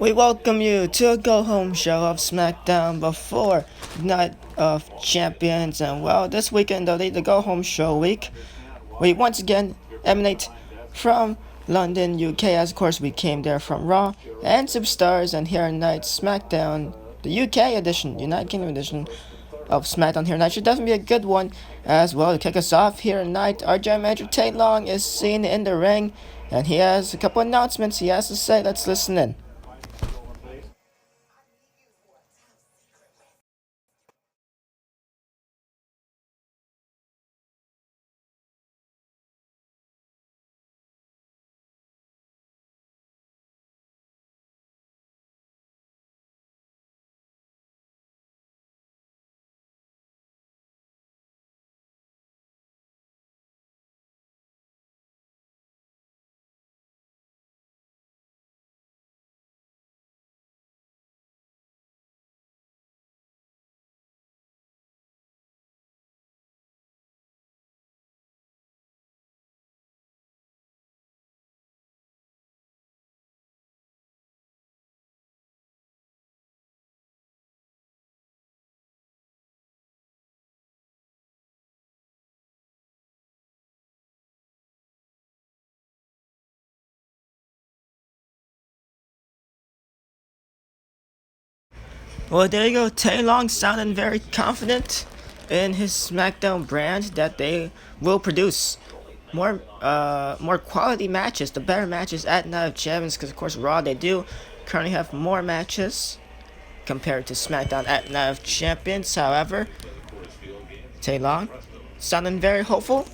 We welcome you to a go-home show of Smackdown before Night of Champions, and well, this weekend, the go-home show week, we once again emanate from London, UK, as of course we came there from Raw and Superstars, and here tonight, Smackdown, the UK edition, United Kingdom edition of Smackdown here tonight should definitely be a good one as well. To kick us off here tonight, our general manager Tay Long is seen in the ring, and he has a couple announcements he has to say. Let's listen in. Well, there you go. Tay Long sounding very confident in his SmackDown brand that they will produce more quality matches, the better matches at Night of Champions. Because of course Raw they do currently have more matches compared to SmackDown at Night of Champions. However, Tay Long sounding very hopeful,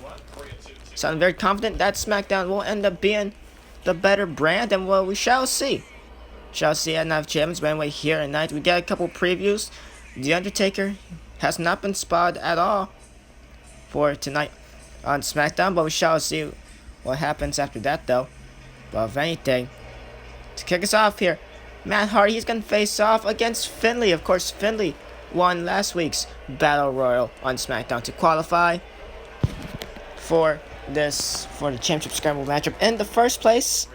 sounding very confident that SmackDown will end up being the better brand, and well, we shall see. Shall see at Night of Champions. But anyway, here tonight we get a couple previews. The Undertaker has not been spotted at all for tonight on SmackDown, but we shall see what happens after that though. But if anything, to kick us off here, Matt Hardy, he's going to face off against Finlay. Of course, Finlay won last week's Battle Royal on SmackDown to qualify for the Championship Scramble matchup in the first place.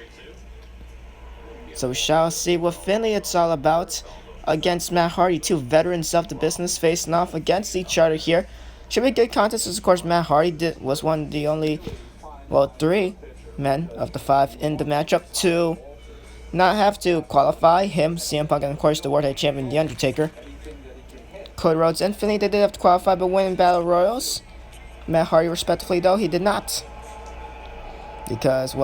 So we shall see what Finlay it's all about against Matt Hardy, two veterans of the business facing off against each other here. Should be a good contest, as of course Matt Hardy was one of the only, three men of the five in the matchup to not have to qualify. Him, CM Punk, and of course the World Heavyweight Champion, The Undertaker. Cody Rhodes and Finlay, they did have to qualify but win in Battle Royals. Matt Hardy, respectively, though, he did not. Because,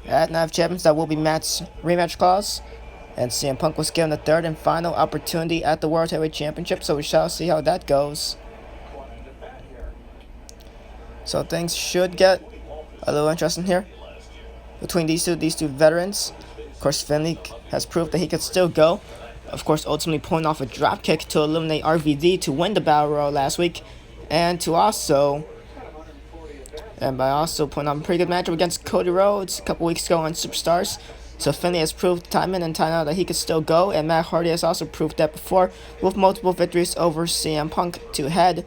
at Night of Champions, that will be Matt's rematch clause, and CM Punk was given the third and final opportunity at the World Heavyweight Championship, so we shall see how that goes. So things should get a little interesting here between these two veterans. Of course, Finlay has proved that he could still go. Of course, ultimately pulling off a dropkick to eliminate RVD to win the Battle Royal last week, and by also putting on a pretty good matchup against Cody Rhodes a couple weeks ago on Superstars. So Finlay has proved time in and time out that he could still go, and Matt Hardy has also proved that before with multiple victories over CM Punk to head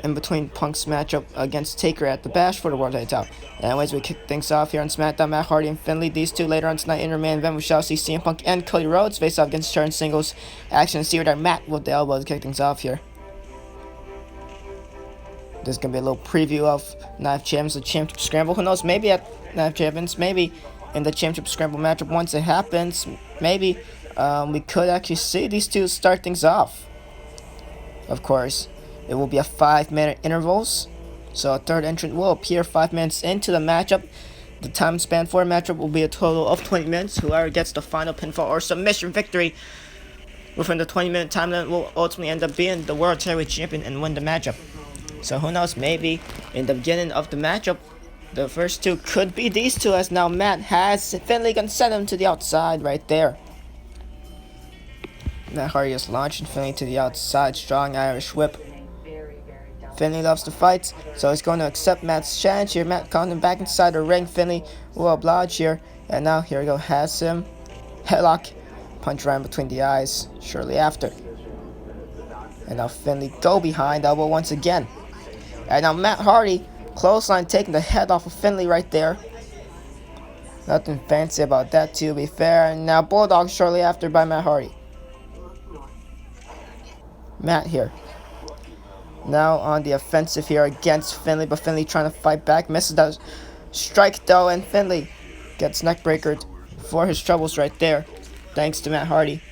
in between Punk's matchup against Taker at the Bash for the World Heavyweight title. Anyways, we kick things off here on SmackDown. Matt Hardy and Finlay, these two later on tonight in our main event. We shall see CM Punk and Cody Rhodes face off against Turn Singles action. See where Matt with the elbow to kick things off here. There's going to be a little preview of Night of Champions, the Championship Scramble. Who knows, maybe at Night of Champions, maybe in the Championship Scramble matchup, once it happens, maybe we could actually see these two start things off. Of course, it will be a 5-minute intervals, so a third entrant will appear 5 minutes into the matchup. The time span for the matchup will be a total of 20 minutes. Whoever gets the final pinfall or submission victory within the 20-minute time limit will ultimately end up being the World Heavyweight Champion and win the matchup. So who knows, maybe in the beginning of the matchup, the first two could be these two, as now Matt has Finlay gonna send him to the outside right there. Matt Hardy is launching Finlay to the outside, strong Irish whip. Finlay loves to fight, so he's going to accept Matt's challenge here. Matt calling him back inside the ring. Finlay will oblige here, and now here we go, has him headlock, punch right in between the eyes shortly after. And now Finlay go behind elbow once again. And now Matt Hardy, clothesline, taking the head off of Finlay right there. Nothing fancy about that, to be fair. Now Bulldog shortly after by Matt Hardy. Matt here. Now on the offensive here against Finlay, but Finlay trying to fight back. Misses that strike though, and Finlay gets neckbreakered for his troubles right there. Thanks to Matt Hardy.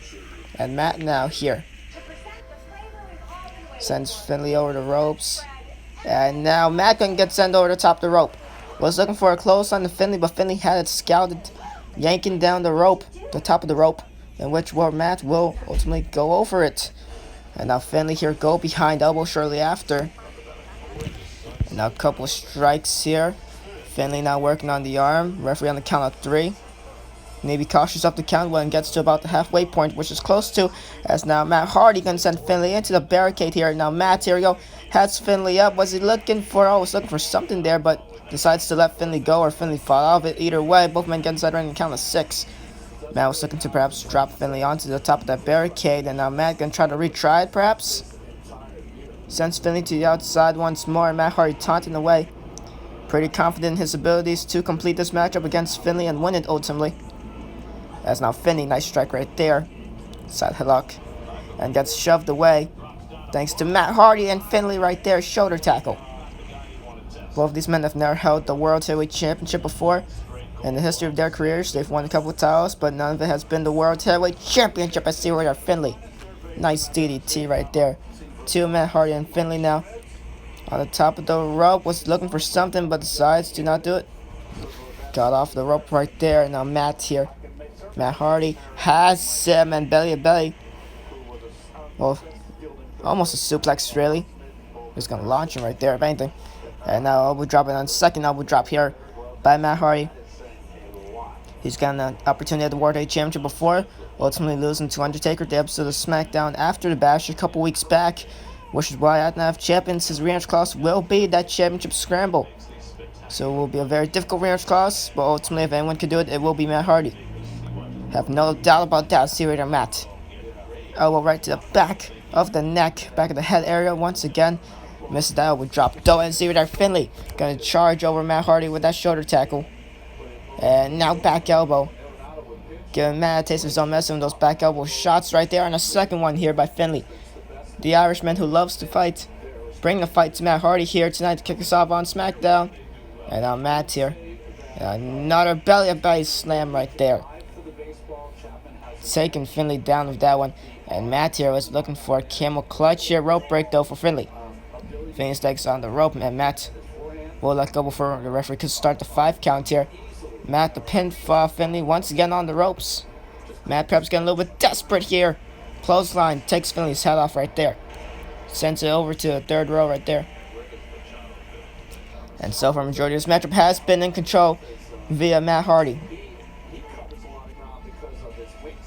And Matt now here. Sends Finlay over the ropes. And now Matt can get sent over the top of the rope. Was looking for a clothesline to Finlay, but Finlay had it scouted, yanking down the rope, the top of the rope, in which Matt will ultimately go over it. And now Finlay here go behind elbow shortly after. And now a couple strikes here. Finlay now working on the arm. Referee on the count of 3. Maybe cautious up the count when it gets to about the halfway point, which is close to, as now Matt Hardy can send Finlay into the barricade here. Now Matt, here we go, has Finlay up. Was he looking for, was looking for something there, but decides to let Finlay go, or Finlay fall out of it. Either way, both men get inside ring and count of 6. Matt was looking to perhaps drop Finlay onto the top of that barricade, and now Matt gonna try to retry it perhaps. Sends Finlay to the outside once more, and Matt Hardy taunting away. Pretty confident in his abilities to complete this matchup against Finlay and win it ultimately. As now Finlay, nice strike right there. Side headlock. And gets shoved away. Thanks to Matt Hardy and Finlay right there. Shoulder tackle. Both of these men have never held the World Heavyweight Championship before. In the history of their careers, they've won a couple of titles, but none of it has been the World Heavyweight Championship. I see right there, Finlay. Nice DDT right there. To Matt Hardy and Finlay now. On the top of the rope, was looking for something, but decides to not do it. Got off the rope right there. Now Matt here. Matt Hardy has him and belly to belly. Well, almost a suplex really. Just gonna launch him right there if anything. And now elbow drop, and on second elbow drop here by Matt Hardy. He's gotten an opportunity at the World Heavyweight Championship before, ultimately losing to Undertaker at the episode of Smackdown after the Bash a couple weeks back, which is why at Night of Champions his rematch clause will be that championship scramble. So it will be a very difficult rematch clause, but ultimately if anyone can do it, it will be Matt Hardy. Have no doubt about that. See right there, Matt. Elbow right to the back of the neck, back of the head area once again. Misses that elbow drop though, and see right there, Finlay gonna charge over Matt Hardy with that shoulder tackle. And now back elbow. Giving Matt a taste of his own medicine with those back elbow shots right there, and a second one here by Finlay. The Irishman who loves to fight. Bring the fight to Matt Hardy here tonight to kick us off on Smackdown. And now Matt here. And another belly-to-belly slam right there. Taking Finlay down with that one. And Matt here was looking for a camel clutch here. Rope break though for Finlay. Finlay takes on the rope, and Matt will let go before the referee could start the 5 count here. Matt the pin for Finlay once again on the ropes. Matt perhaps getting a little bit desperate here. Clothesline takes Finlay's head off right there. Sends it over to the 3rd row right there. And so far, majority of this matchup has been in control via Matt Hardy.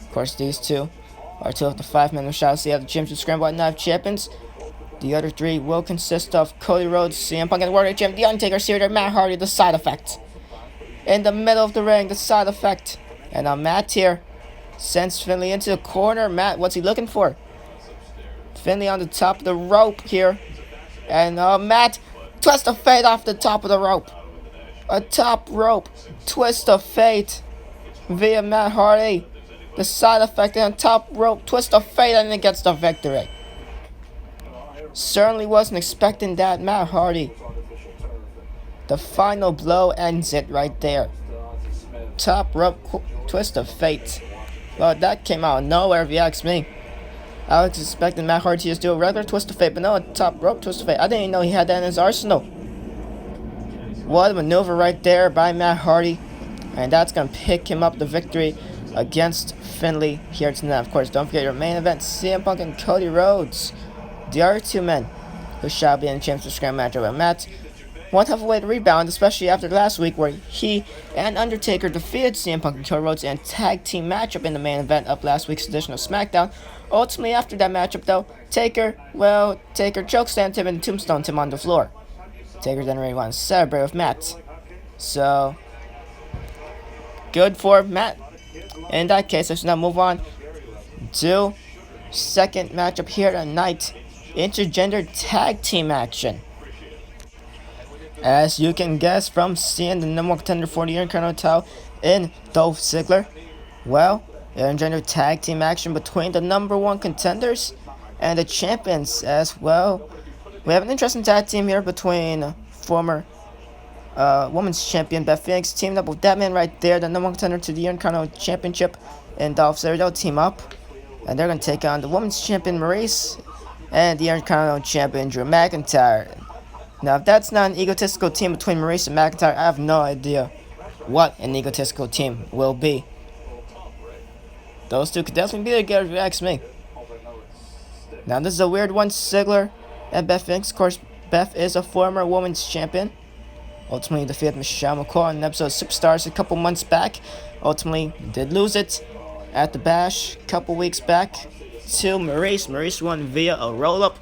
Of course, these two are 2 of the 5 men who shall see out the championship scramble at Night of Champions. The other 3 will consist of Cody Rhodes, CM Punk, and the World Heavyweight Champion, The Undertaker, Series Matt Hardy, the side effect. In the middle of the ring, the side effect. And now Matt here sends Finlay into the corner. Matt, what's he looking for? Finlay on the top of the rope here. And Matt, twist of fate off the top of the rope. A top rope twist of fate via Matt Hardy. The side effect and top rope twist of fate, and it gets the victory. Certainly wasn't expecting that, Matt Hardy. The final blow ends it right there. Top rope twist of fate. Well, that came out of nowhere if you ask me. I was expecting Matt Hardy to just do a regular twist of fate, but no, a top rope twist of fate. I didn't even know he had that in his arsenal. What a maneuver right there by Matt Hardy. And that's going to pick him up the victory against Finlay here tonight. Of course, don't forget your main event, CM Punk and Cody Rhodes. The other 2 men who shall be in the championship scramble matchup. And Matt won't have a way to rebound, especially after last week where he and Undertaker defeated CM Punk and Cody Rhodes in a tag team matchup in the main event of last week's edition of Smackdown. Ultimately, after that matchup though, Taker chokeslammed him and tombstoned him on the floor. Taker then really wanted to celebrate with Matt. So, good for Matt. In that case, let's now move on to second matchup here tonight. Intergender tag team action. As you can guess from seeing the number 1 contender for the Intercontinental title in Dolph Ziggler. Well, it engendered tag team action between the #1 contenders and the champions as well. We have an interesting tag team here between former women's champion Beth Phoenix teamed up with that man right there, the #1 contender to the Intercontinental Championship, and Dolph Ziggler. They'll team up, and they're going to take on the women's champion Maryse and the Intercontinental champion Drew McIntyre. Now, if that's not an egotistical team between Maryse and McIntyre, I have no idea what an egotistical team will be. Those two could definitely be together if you ask me. Now, this is a weird one. Ziggler and Beth Phoenix. Of course, Beth is a former women's champion. Ultimately defeated Michelle McCoy in an episode of Superstars a couple months back. Ultimately did lose it at the Bash a couple weeks back to Maryse. Maryse won via a roll-up.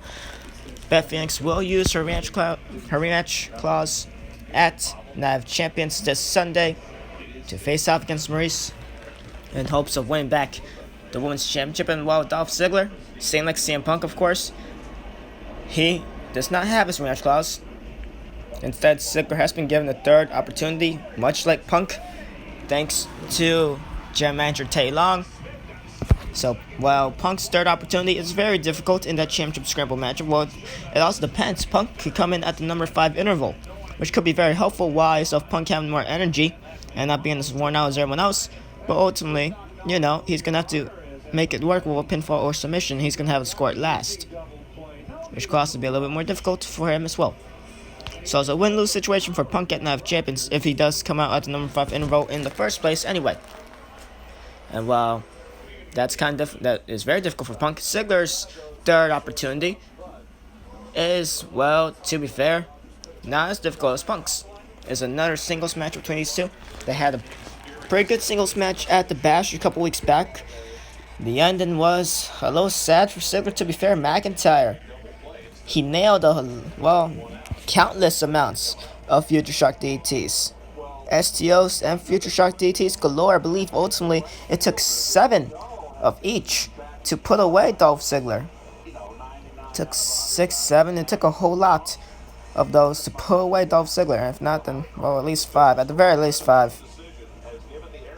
Beth Phoenix will use her rematch clause at Night of Champions this Sunday to face off against Maryse in hopes of winning back the Women's Championship. And while Dolph Ziggler, same like CM Punk of course, he does not have his rematch clause. Instead, Ziggler has been given a third opportunity, much like Punk, thanks to general manager Tay Long. So, while Punk's third opportunity is very difficult in that championship scramble matchup, well, it also depends. Punk could come in at the #5 interval, which could be very helpful wise of Punk having more energy and not being as worn out as everyone else. But ultimately, he's going to have to make it work with a pinfall or submission. He's going to have to score it last, which costs to be a little bit more difficult for him as well. So it's a win-lose situation for Punk at Night of Champions if he does come out at the #5 interval in the first place anyway. And while that is very difficult for Punk, Ziggler's third opportunity is, well, to be fair, not as difficult as Punk's. It's another singles match between these two. They had a pretty good singles match at the Bash a couple weeks back. The ending was a little sad for Ziggler, to be fair. McIntyre, he nailed countless amounts of Future Shock DDTs. STOs and Future Shock DDTs galore. I believe ultimately it took 7 of each to put away Dolph Ziggler. It took 6, 7. It took a whole lot of those to put away Dolph Ziggler. If not, then, well, at least 5. At the very least 5.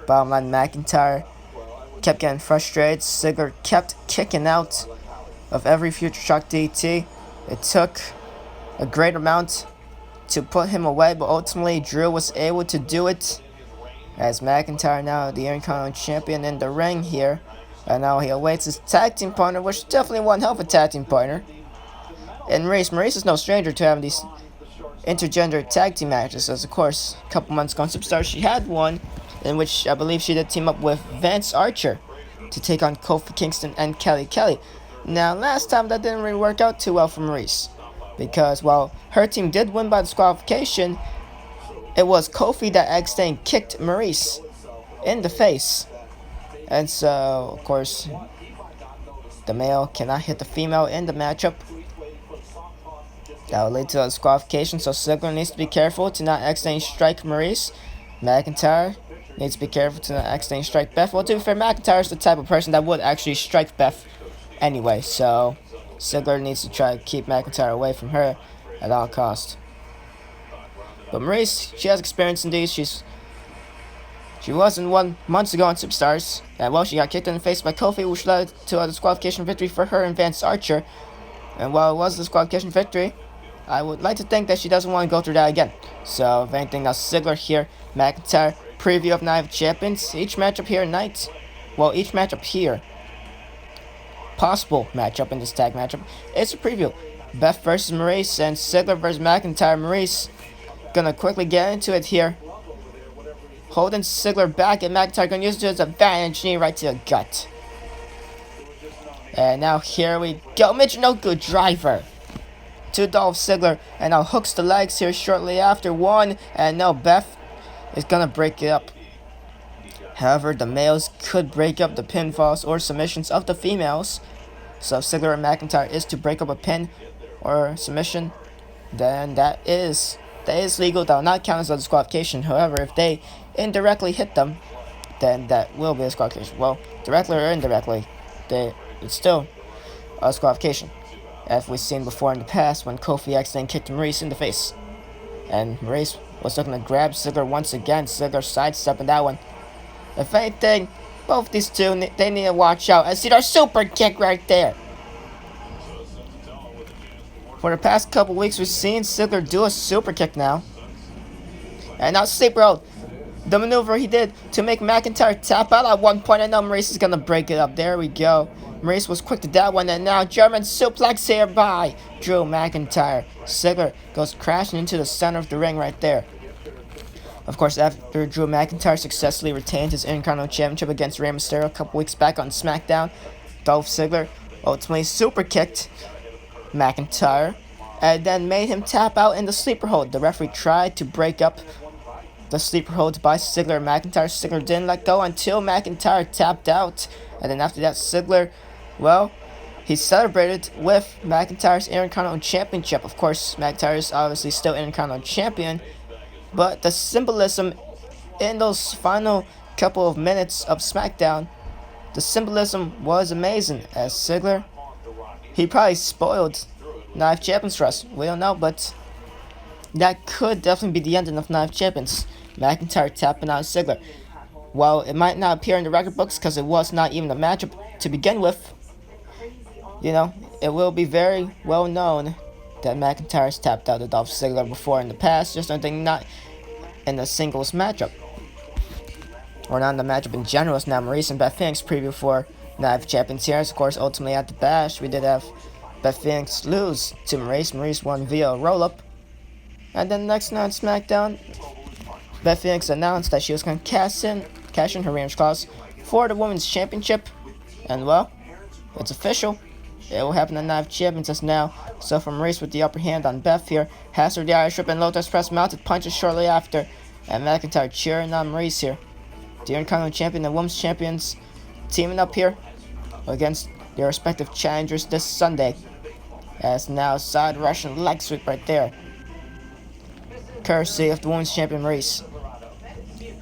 Bottom line, McIntyre kept getting frustrated. Ziggler kept kicking out of every Future Shock DDT. It took a great amount to put him away, but ultimately Drew was able to do it, as McIntyre now the Intercontinental Champion in the ring here, and now he awaits his tag team partner, which is definitely one hell of a tag team partner. And Maryse is no stranger to having these intergender tag team matches, as of course a couple months ago on Superstars she had one in which I believe she did team up with Vance Archer to take on Kofi Kingston and Kelly Kelly. Now, last time that didn't really work out too well for Maryse, because while her team did win by disqualification, it was Kofi that accidentally kicked Maryse in the face. And so, of course, the male cannot hit the female in the matchup. That will lead to a disqualification, so Ziggler needs to be careful to not accidentally strike Maryse. McIntyre needs to be careful to not accidentally strike Beth. Well, to be fair, McIntyre is the type of person that would actually strike Beth anyway, so Ziggler needs to try to keep McIntyre away from her at all costs. But Maryse, she has experience in these. She was in 1 month ago on Superstars, and well, she got kicked in the face by Kofi, which led to a disqualification victory for her and Vance Archer. And while it was a disqualification victory, I would like to think that she doesn't want to go through that again. So, if anything, now Ziggler here, McIntyre, preview of Night of Champions. Each matchup here, possible matchup in this tag matchup, it's a preview. Beth versus Maryse and Ziggler versus McIntyre. Maryse gonna quickly get into it here, holding Ziggler back, and McIntyre gonna use it as a advantage knee right to the gut. And now here we go, Michinoku driver to Dolph Ziggler, and now hooks the legs here shortly after. 1, and now Beth is gonna break it up. However, the males could break up the pinfalls or submissions of the females. So if Ziggler and McIntyre is to break up a pin or submission, then that is legal. That will not count as a disqualification. However, if they indirectly hit them, then that will be a disqualification. Well, directly or indirectly, it's still a disqualification, as we've seen before in the past when Kofi accidentally kicked Maryse in the face. And Maryse was looking to grab Ziggler once again. Ziggler sidestepping that one. If anything, both these two, they need to watch out. And see their super kick right there. For the past couple weeks, we've seen Ziggler do a super kick now. And now Sleeper Hold. The maneuver he did to make McIntyre tap out at one point. And now Maryse is going to break it up. There we go. Maryse was quick to that one. And now German suplex here by Drew McIntyre. Ziggler goes crashing into the center of the ring right there. Of course, after Drew McIntyre successfully retained his Intercontinental Championship against Rey Mysterio a couple weeks back on Smackdown, Dolph Ziggler ultimately super kicked McIntyre and then made him tap out in the sleeper hold. The referee tried to break up the sleeper hold by Ziggler and McIntyre. Ziggler didn't let go until McIntyre tapped out. And then after that, Ziggler, well, he celebrated with McIntyre's Intercontinental Championship. Of course, McIntyre is obviously still Intercontinental Champion. But the symbolism in those final couple of minutes of Smackdown, the symbolism was amazing. As Ziggler, he probably spoiled Knife Champions for us. We don't know, but that could definitely be the ending of Knife Champions. McIntyre tapping out Ziggler. While it might not appear in the record books because it was not even a matchup to begin with, you know, it will be very well known that McIntyre's tapped out the Dolph Ziggler before in the past, just something not in a singles matchup. Or not in the matchup in general. It's now Maryse and Beth Phoenix preview for Knife Champions here. Of course, ultimately at the Bash, we did have Beth Phoenix lose to Maryse. Maryse won via a roll-up. And then next night on SmackDown, Beth Phoenix announced that she was going to cash in her rematch clause for the Women's Championship. And well, it's official. It will happen on Knife Champions as now. So from Maryse with the upper hand on Beth here. Has her the Irish Whip and Lotus Press mounted punches shortly after. And McIntyre cheering on Maryse here. The Intercontinental Champion and Women's Champions teaming up here against their respective challengers this Sunday. As now side Russian leg sweep right there. Courtesy of the Women's Champion Maryse.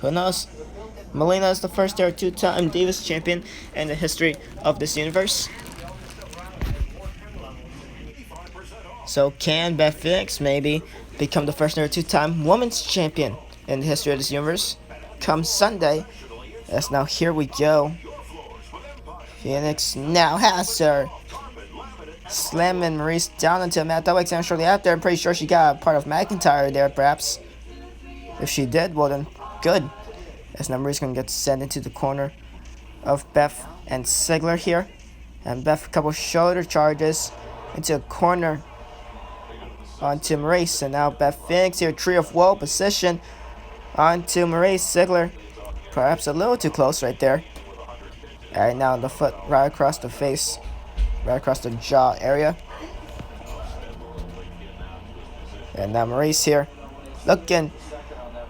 Who knows? Melina is the first ever two-time Divas Champion in the history of this universe. So can Beth Phoenix maybe become the first ever two-time Women's Champion in the history of this universe? Come Sunday. As now here we go. Phoenix now has her. Slamming Maryse down into a mat double exam shortly after. I'm pretty sure she got a part of McIntyre there, perhaps. If she did, well then, good. As now Maryse going to get sent into the corner of Beth and Ziggler here. And Beth a couple shoulder charges into a corner onto Maryse. And now Beth Phoenix here, Tree of Woe position onto Maryse. Ziggler perhaps a little too close right there. Alright, now the foot right across the face, right across the jaw area. And now Maryse here looking,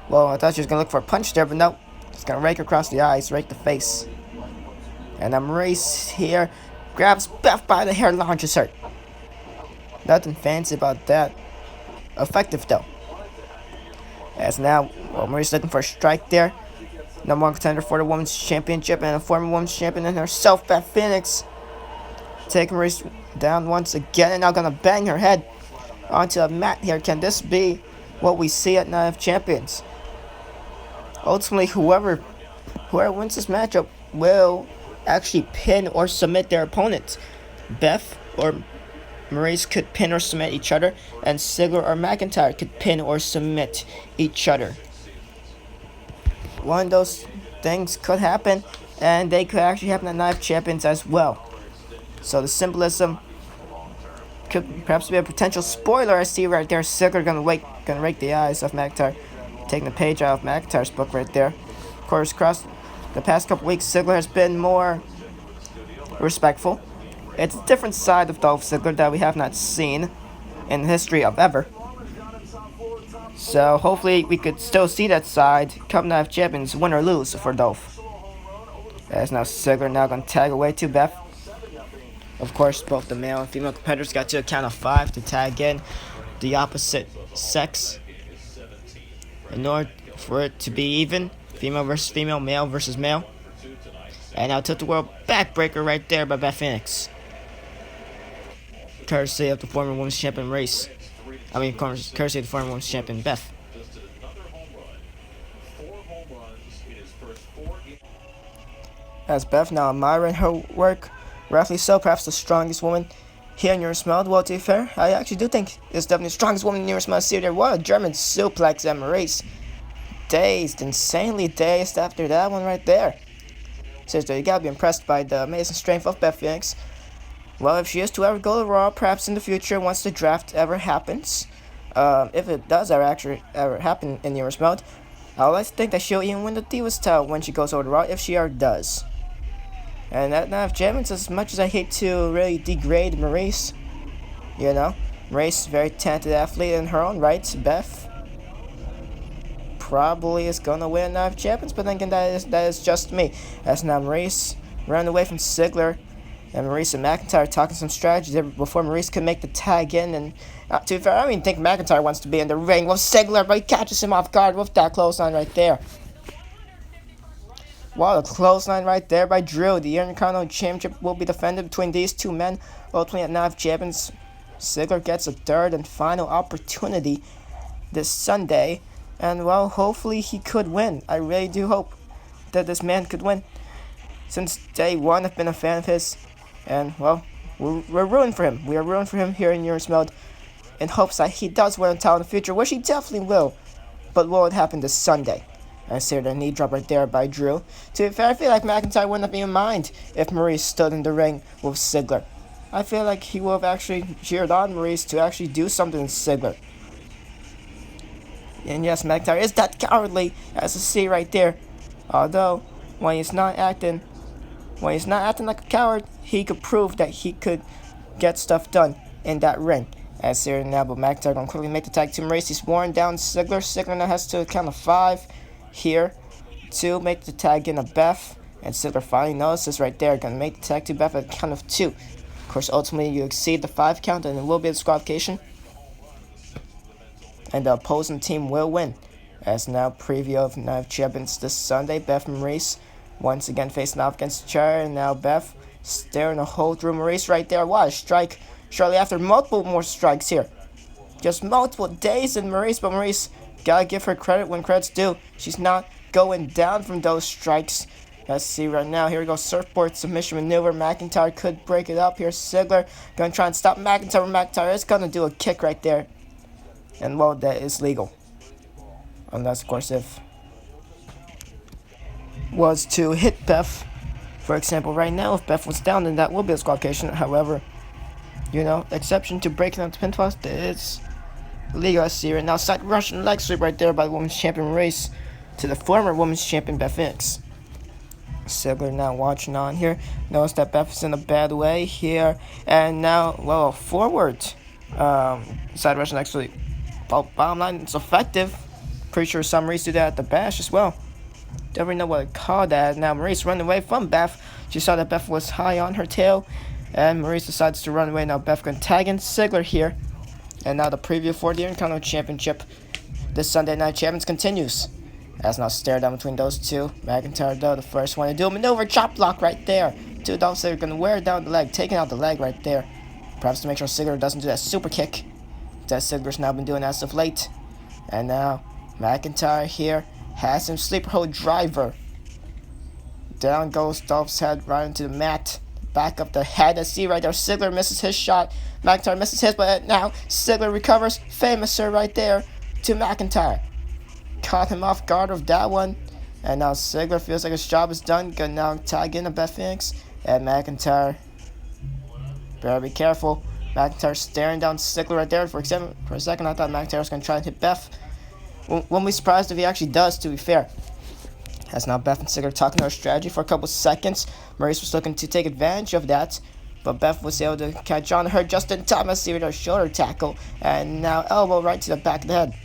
well, I thought she was going to look for a punch there, but nope. She's going to rake across the eyes, rake the face. And now Maryse here grabs Beth by the hair, launches her. Nothing fancy about that. Effective though. As now, well, Maryse looking for a strike there. Number one contender for the Women's Championship and a former Women's Champion in herself, Beth Phoenix. Taking Maryse down once again and now going to bang her head onto the mat here. Can this be what we see at Night of Champions? Ultimately, whoever wins this matchup will actually pin or submit their opponent. Beth or Maryse could pin or submit each other, and Ziggler or McIntyre could pin or submit each other. One of those things could happen, and they could actually happen at Night of Champions as well. So the symbolism could perhaps be a potential spoiler. I see right there, Ziggler gonna rake the eyes of McIntyre, taking the page out of McIntyre's book right there. Of course, across the past couple weeks, Ziggler has been more respectful. It's a different side of Dolph Ziggler that we have not seen in the history of ever. So hopefully we could still see that side come Night of Champions, win or lose for Dolph. As now Ziggler now gonna tag away to Beth. Of course, both the male and female competitors got to a count of 5 to tag in the opposite sex. In order for it to be even, female versus female, male versus male. And now Tilt the World backbreaker right there by Beth Phoenix. Courtesy of the former Women's Champion Maryse. Courtesy of the former Women's Champion Beth. As Beth now admiring her work, rightfully so, perhaps the strongest woman here in Europe's Meld. Well, to be fair, I actually do think it's definitely the strongest woman in Europe's Meld. See, there was a German suplex at Maryse. Dazed, insanely dazed after that one right there. Seriously, you gotta be impressed by the amazing strength of Beth Phoenix. Well, if she is to ever go to Raw, perhaps in the future, once the draft ever happens, if it does ever happen in Europe's Meld, I would like to think that she'll even win the Divas title when she goes over to Raw, if she ever does. And that Knife Champions, as much as I hate to really degrade Maryse, you know, Maryse, very talented athlete in her own right. Beth probably is gonna win Knife Champions, but then again, that is just me. As now Maryse ran away from Ziggler, and Maryse and McIntyre talking some strategy there before Maryse could make the tag in. And to be fair, I don't even think McIntyre wants to be in the ring with Ziggler, but he catches him off guard with that clothesline right there. Wow, the clothesline right there by Drew. The Intercontinental Championship will be defended between these two men. Ultimately at Knife Champions, Ziggler gets a third and final opportunity this Sunday. And, well, hopefully he could win. I really do hope that this man could win. Since day one, I've been a fan of his. And, well, we're rooting for him. We are rooting for him here in Europe's Meld in hopes that he does win a title in the future, which he definitely will. But will it happen this Sunday? I see the knee drop right there by Drew. To be fair, I feel like McIntyre wouldn't have even mind if Maryse stood in the ring with Ziggler. I feel like he would have actually cheered on Maryse to actually do something with Ziggler. And yes, McIntyre is that cowardly, as you see right there. Although, when he's not acting like a coward, he could prove that he could get stuff done in that ring. As Siri now, but McIntyre gonna quickly make the tag to Maryse. He's worn down Ziggler. Ziggler now has to count of 5 here to make the tag in a Beth. And Ziggler finally notices right there. Gonna make the tag to Beth at the count of 2. Of course, ultimately you exceed the 5 count and it will be a disqualification. And the opposing team will win. As now, preview of Knife Champions this Sunday. Beth and Maryse once again facing off against each other. And now Beth staring a hole through Maryse right there. What a strike. Shortly after, multiple more strikes here. Just multiple days in Maryse, but Maryse, gotta give her credit when credit's due. She's not going down from those strikes. Let's see right now. Here we go. Surfboard submission maneuver. McIntyre could break it up here. Ziggler gonna try and stop McIntyre. McIntyre is gonna do a kick right there. And, well, that is legal. Unless, of course, if was to hit Beth. For example, right now, if Beth was down, then that will be a disqualification. However, you know, exception to breaking up the pinfalls, it's legal. I see right now. Side Russian leg sweep right there by the women's champion Maryse to the former women's champion Beth Phoenix. Ziggler now watching on here. Notice that Beth is in a bad way here. And now, well, forward. Side Russian leg sweep. Well, bottom line, it's effective. Pretty sure some Maryse do that at the bash as well. Don't really know what to call that. Now Maryse running away from Beth. She saw that Beth was high on her tail. And Maryse decides to run away. Now Beth going to tag in Ziggler here. And now the preview for the Intercontinental Championship this Sunday Night Champions continues. As now stare down between those two. McIntyre though, the first one to do a maneuver. Chop block right there. Two Dolph Ziggler going to wear down the leg. Taking out the leg right there. Perhaps to make sure Ziggler doesn't do that super kick that Ziggler's now been doing as of late. And now McIntyre here has him sleeper hold driver. Down goes Dolph's head right into the mat. Back of the head. I see right there. Ziggler misses his shot. McIntyre misses his, but now Ziggler recovers. Famous sir right there to McIntyre. Caught him off guard with that one. And now Ziggler feels like his job is done. Gonna now tag in a Beth Phoenix. And McIntyre. Better be careful. McIntyre staring down Ziggler right there. For a second, I thought McIntyre was going to try and hit Beth. Won't be surprised if he actually does, to be fair. As now Beth and Ziggler talking our strategy for a couple seconds. Maryse was looking to take advantage of that. But Beth was able to catch on to her just in time. Let's see with her shoulder tackle. And now elbow right to the back of the head.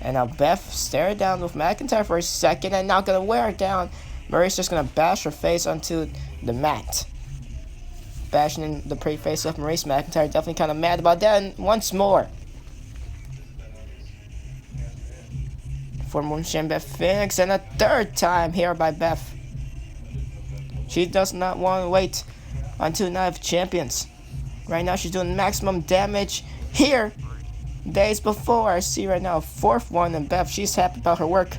And now Beth staring down with McIntyre for a second. And now going to wear her down. Maryse just going to bash her face onto the mat. Bashing in the pretty face of Maryse. McIntyre definitely kind of mad about that. And once more. Former women's champion Beth Phoenix. And a third time here by Beth. She does not want to wait until Night of Champions. Right now she's doing maximum damage here. Days before, I see right now a fourth one. And Beth, she's happy about her work.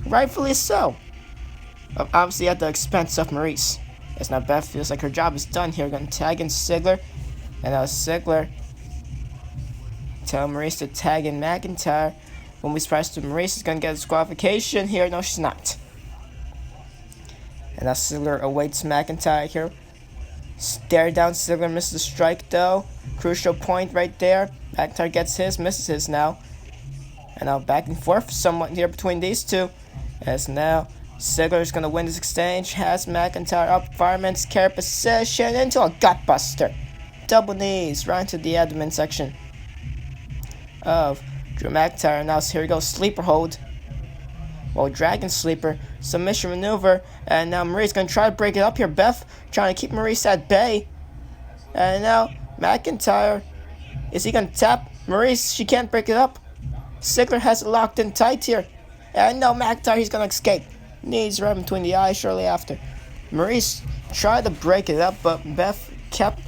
Rightfully so. obviously at the expense of Maryse. As now Beth feels like her job is done here. Gonna tag in Ziggler. And now Ziggler tell Maryse to tag in McIntyre. When we surprise to Maryse is gonna get a disqualification here. No, she's not. And now Ziggler awaits McIntyre here. Stare down, Ziggler misses the strike though. Crucial point right there. McIntyre gets his, misses his now. And now back and forth somewhat here between these two. As now Ziggler's gonna win this exchange. Has McIntyre up, fireman's carry position into a gutbuster. Double knees right into the abdomen section of Drew McIntyre. Now here we go, sleeper hold. Well, dragon sleeper, submission maneuver, and now Maryse gonna try to break it up here. Beth trying to keep Maryse at bay. And now McIntyre, is he gonna tap Maryse? She can't break it up. Ziggler has it locked in tight here. And now McIntyre, he's gonna escape. Knees right between the eyes shortly after. Maryse tried to break it up, but Beth kept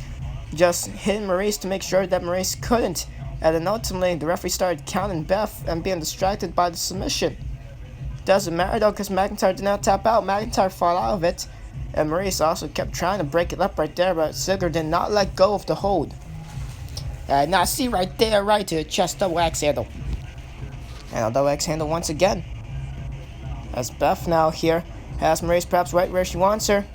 just hitting Maryse to make sure that Maryse couldn't. And then ultimately, the referee started counting Beth and being distracted by the submission. Doesn't matter though, because McIntyre did not tap out. McIntyre fought out of it. And Maryse also kept trying to break it up right there, but Ziggler did not let go of the hold. Now see right there, right to the chest, double axe handle. And a double axe handle once again. As Beth now here has Maryse perhaps right where she wants her.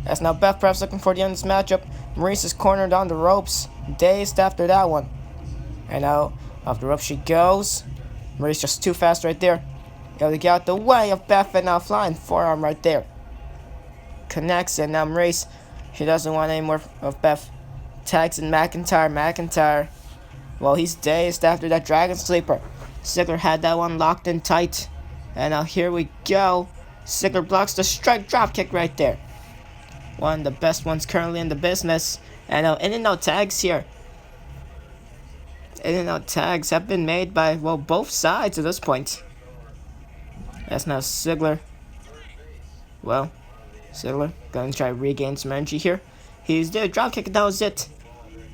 As now Beth perhaps looking for the end of this matchup. Maryse is cornered on the ropes, dazed after that one. And now off the rope she goes. Maryse just too fast right there. Able to get out the way of Beth, and now flying forearm right there. Connects, and now Maryse, she doesn't want any more of Beth. Tags in McIntyre. McIntyre, well, he's dazed after that dragon sleeper. Ziggler had that one locked in tight. And now here we go. Ziggler blocks the strike drop kick right there. One of the best ones currently in the business. And now in and out tags here. In and out tags have been made by, well, both sides at this point. That's now Ziggler. Well, Ziggler going to try to regain some energy here. He's there, drop kick, and that was it.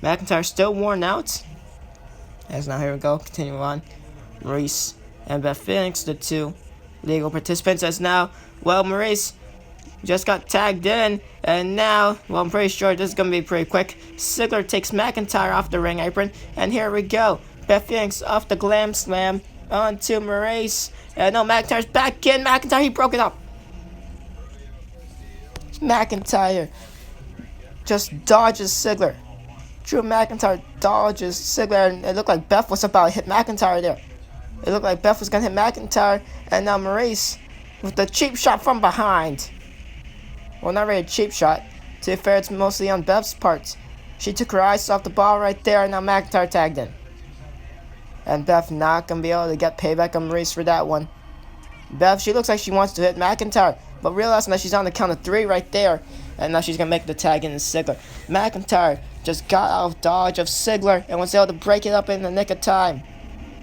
McIntyre still worn out. As now here we go, continue on. Maryse and Beth Phoenix, the two legal participants. As now, well, Maryse just got tagged in, and now, well, I'm pretty sure this is going to be pretty quick. Ziggler takes McIntyre off the ring apron, and here we go. Beth Phoenix off the glam slam onto Maryse. And no, McIntyre's back in. McIntyre, he broke it up. McIntyre just dodges Ziggler. Drew McIntyre dodges Ziggler, and it looked like Beth was about to hit McIntyre there. It looked like Beth was going to hit McIntyre, and now Maryse with the cheap shot from behind. Well, not really a cheap shot. To be fair, it's mostly on Beth's part. She took her eyes off the ball right there, and now McIntyre tagged in. And Beth not going to be able to get payback on Maryse for that one. Beth, she looks like she wants to hit McIntyre, but realizing that she's on the count of 3 right there, and now she's going to make the tag in Ziggler. McIntyre just got out of dodge of Ziggler and was able to break it up in the nick of time.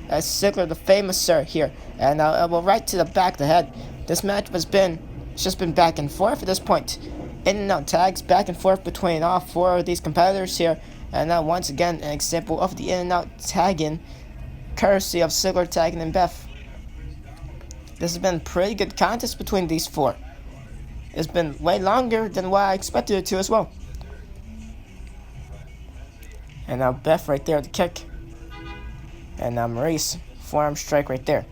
As Ziggler, the famous sir here, and now elbow right to the back of the head. This match has been, it's just been back and forth at this point. In and out tags back and forth between all 4 of these competitors here, and now once again an example of the in and out tagging, courtesy of Ziggler tagging and Beth. This has been a pretty good contest between these 4. It's been way longer than what I expected it to as well. And now Beth right there at the kick. And now Maryse, forearm strike right there.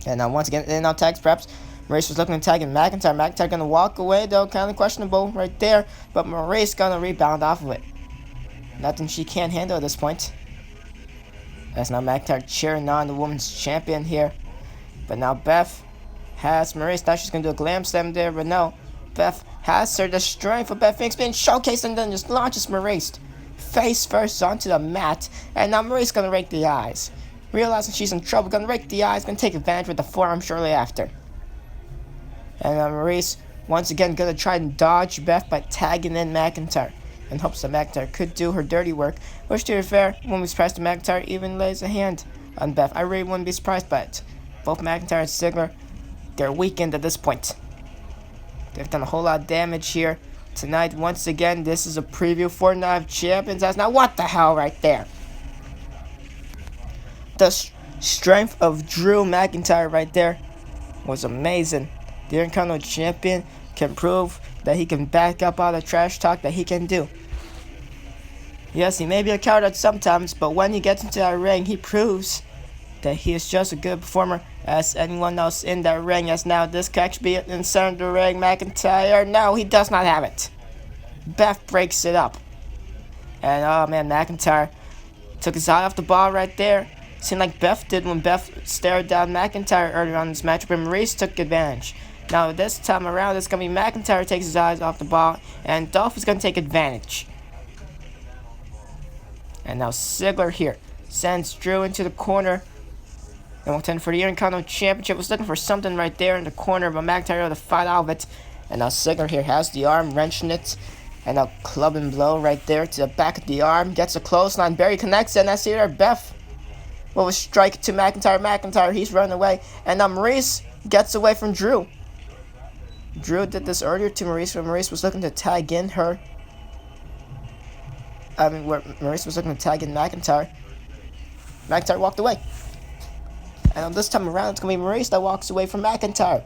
And now once again, in and out tags perhaps. Maryse was looking to tag in McIntyre. McIntyre gonna walk away though, kind of questionable right there. But Maryse gonna rebound off of it. Nothing she can't handle at this point. That's now McIntyre cheering on the women's champion here. But now Beth has Maryse. Thought she's going to do a glam slam there, but no. Beth has her. The strength of Beth Phoenix being showcased, and then just launches Maryse face first onto the mat. And now Maryse going to rake the eyes. Realizing she's in trouble, going to rake the eyes, going to take advantage with the forearm shortly after. And now Maryse once again going to try and dodge Beth by tagging in McIntyre, in hopes that McIntyre could do her dirty work, which, to be fair, wouldn't be surprised if McIntyre even lays a hand on Beth. I really wouldn't be surprised by it. Both McIntyre and Ziggler, they're weakened at this point. They've done a whole lot of damage here. Tonight, once again, this is a preview for Night of Champions. That's now what the hell right there. The strength of Drew McIntyre right there was amazing. The Intercontinental Champion can prove that he can back up all the trash talk that he can do. Yes, he may be a coward at sometimes, but when he gets into that ring, he proves that he is just a good performer as anyone else in that ring. As now this could actually be in center of the ring. McIntyre, no, he does not have it. Beth breaks it up. And oh man, McIntyre took his eye off the ball right there. Seemed like Beth did when Beth stared down McIntyre earlier on this matchup, and Maryse took advantage. Now this time around, it's going to be McIntyre takes his eyes off the ball, and Dolph is going to take advantage. And now Ziggler here sends Drew into the corner. And we'll tend for the Intercontinental Championship. Was looking for something right there in the corner, but McIntyre able to fight out of it. And now Ziggler here has the arm, wrenching it. And now club and blow right there to the back of the arm. Gets a clothesline. Barry connects, and that's here. Beth will strike to McIntyre. McIntyre, he's running away. And now Maryse gets away from Drew. Drew did this earlier to Maryse, when Maryse was looking to tag in her. Where Maryse was looking to tag in McIntyre. McIntyre walked away. And this time around, it's going to be Maryse that walks away from McIntyre.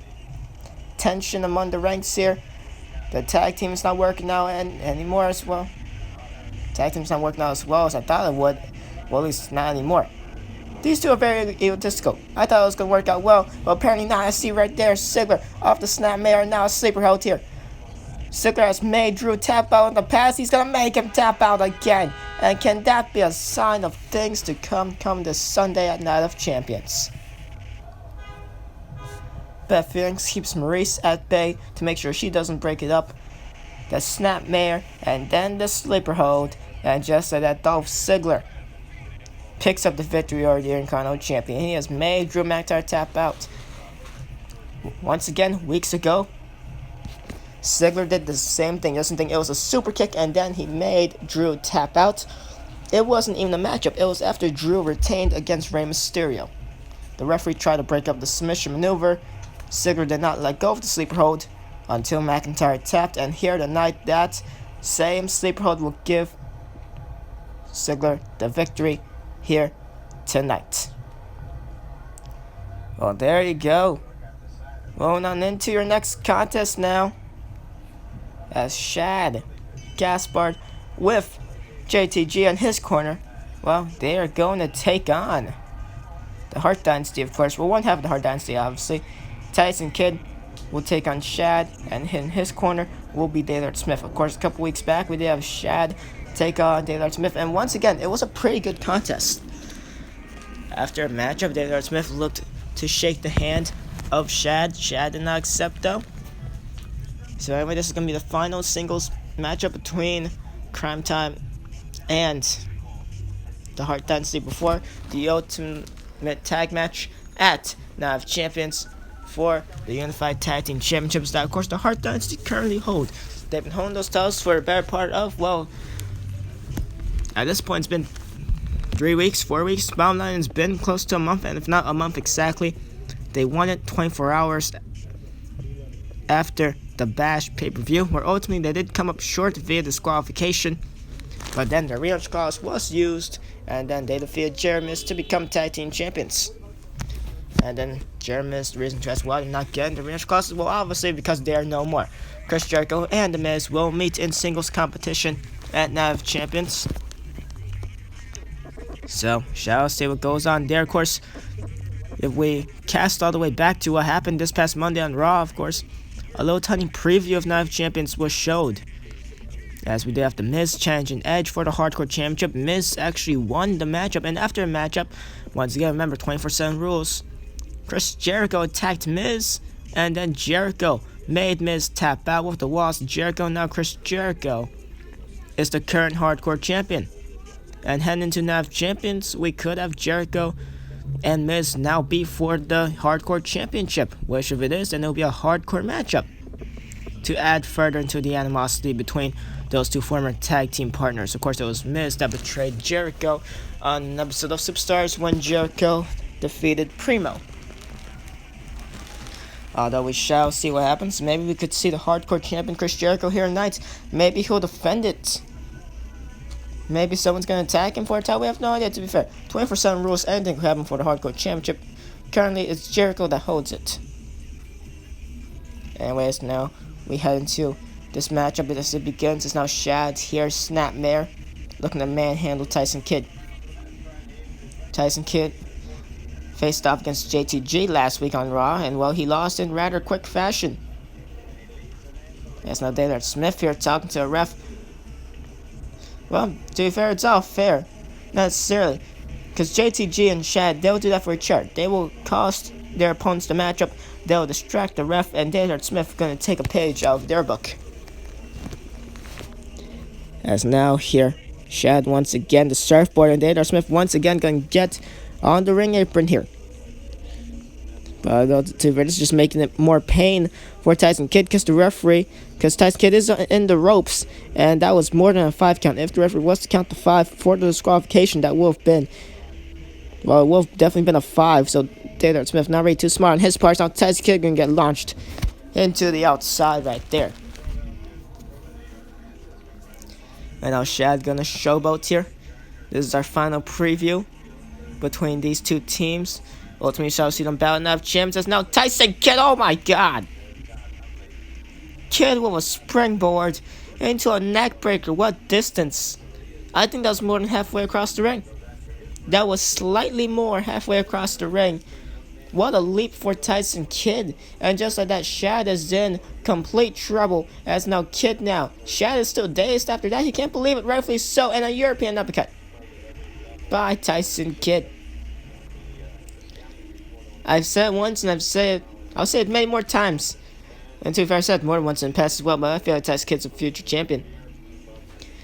Tension among the ranks here. The tag team is not working out anymore as well. Tag team's not working out as well as I thought it would. Well, at least not anymore. These two are very egotistical. I thought it was going to work out well, but apparently not. I see right there Ziggler off the snapmare, and now a sleeper held here. Ziggler has made Drew tap out in the past. He's going to make him tap out again. And can that be a sign of things to come this Sunday at Night of Champions? Beth Phoenix keeps Maryse at bay to make sure she doesn't break it up. The snapmare, and then the sleeper hold. And just like that, Dolph Ziggler picks up the victory over the Intercontinental Champion. He has made Drew McIntyre tap out. Once again, weeks ago, Ziggler did the same thing. It was a super kick, and then he made Drew tap out. It wasn't even a matchup. It was after Drew retained against Rey Mysterio. The referee tried to break up the submission maneuver. Ziggler did not let go of the sleeper hold until McIntyre tapped, and here tonight, that same sleeper hold will give Ziggler the victory here tonight. Well, there you go. Going on into your next contest now, as Shad Gaspard with JTG in his corner, well, they are going to take on the Hart Dynasty, of course. Well, one half of the Hart Dynasty, obviously. Tyson Kidd will take on Shad, and in his corner will be Dillard Smith. Of course, a couple weeks back, we did have Shad take on Dillard Smith, and once again, it was a pretty good contest. After a matchup, Dillard Smith looked to shake the hand of Shad. Shad did not accept, though. So anyway, this is going to be the final singles matchup between Crime Time and the Hart Dynasty before the ultimate tag match at Night of Champions for the Unified Tag Team Championships that, of course, the Hart Dynasty currently hold. They've been holding those titles for a better part of, well, at this point, it's been 3 weeks, 4 weeks. Bottom line, it's been close to a month, and if not a month exactly. They won it 24 hours after the Bash pay-per-view, where ultimately they did come up short via disqualification. But then the rematch clause was used, and then they defeated Jeremy's to become tag team champions. And then Jeremy's, the reason to ask why they're not getting the rematch clause, well, obviously because they are no more. Chris Jericho and The Miz will meet in singles competition at Night of Champions. So, shall see what goes on there. Of course, if we cast all the way back to what happened this past Monday on Raw, of course, a little tiny preview of Night of Champions was showed. As we did have the Miz challenging Edge for the Hardcore Championship. Miz actually won the matchup, and after the matchup, once again, remember 24/7 rules, Chris Jericho attacked Miz, and then Jericho made Miz tap out with the walls. Jericho, now Chris Jericho, is the current Hardcore Champion. And heading into Night of Champions, we could have Jericho and Miz now be for the Hardcore Championship, which if it is, then it'll be a hardcore matchup to add further into the animosity between those two former tag team partners. Of course, it was Miz that betrayed Jericho on an episode of Superstars when Jericho defeated Primo. Although we shall see what happens. Maybe we could see the Hardcore Champion Chris Jericho here tonight. Maybe he'll defend it. Maybe someone's going to attack him for a title. We have no idea, to be fair. 24/7 rules, anything could happen for the Hardcore Championship. Currently, it's Jericho that holds it. Anyways, now we head into this matchup as it begins. It's now Shad here, Snapmare, looking to manhandle Tyson Kidd. Tyson Kidd faced off against JTG last week on Raw, and well, he lost in rather quick fashion. There's now Daylord Smith here talking to a ref. Well, to be fair, it's all fair. Not necessarily. Because JTG and Shad, they'll do that for a chart. They will cost their opponents the matchup, they'll distract the ref, and Daylord Smith is going to take a page out of their book. As now here, Shad once again, the surfboard, and Daylord Smith once again going to get on the ring apron here. But this is just making it more pain for Tyson Kidd because Tyson Kidd is in the ropes, and that was more than a 5 count. If the referee was to count the 5 for the disqualification, that would have been, well, it would have definitely been a 5. So Daylord Smith not really too smart on his part. Now Tyson Kidd gonna get launched into the outside right there. And now Shad gonna showboat here. This is our final preview between these two teams. Ultimately, shall see them battling out gyms. As now Tyson Kidd, oh my god! Kidd with a springboard into a neck breaker. What distance? I think that was more than halfway across the ring. That was slightly more halfway across the ring. What a leap for Tyson Kidd. And just like that, Shad is in complete trouble. As now Kidd now. Shad is still dazed after that. He can't believe it. Rightfully so. And a European uppercut by Tyson Kidd. I've said it once, and I'll say it many more times. And to be fair, I said it more than once in the past as well, but I feel like Tyson Kidd's a future champion.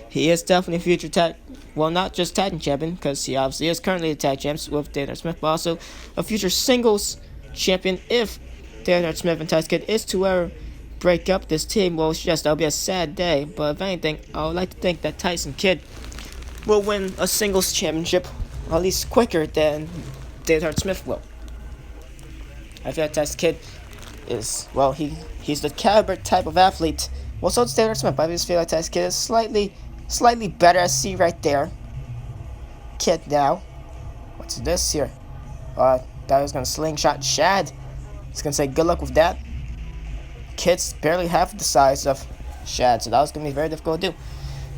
He is definitely a future not just Titan champion, because he obviously is currently a tag champ with Daylord Smith, but also a future singles champion if Daylord Smith and Tyson Kidd is to ever break up this team. Well, yes, that'll be a sad day, but if anything, I would like to think that Tyson Kidd will win a singles championship, at least quicker than Daylord Smith will. I feel like Tyson Kidd is, well, he's the caliber type of athlete. Well, so does Daylord Smith, but I just feel like Tyson Kidd is slightly better. I see right there. Kidd now. What's this here? That was going to slingshot Shad. He's going to say good luck with that. Kidd's barely half the size of Shad, so that was going to be very difficult to do.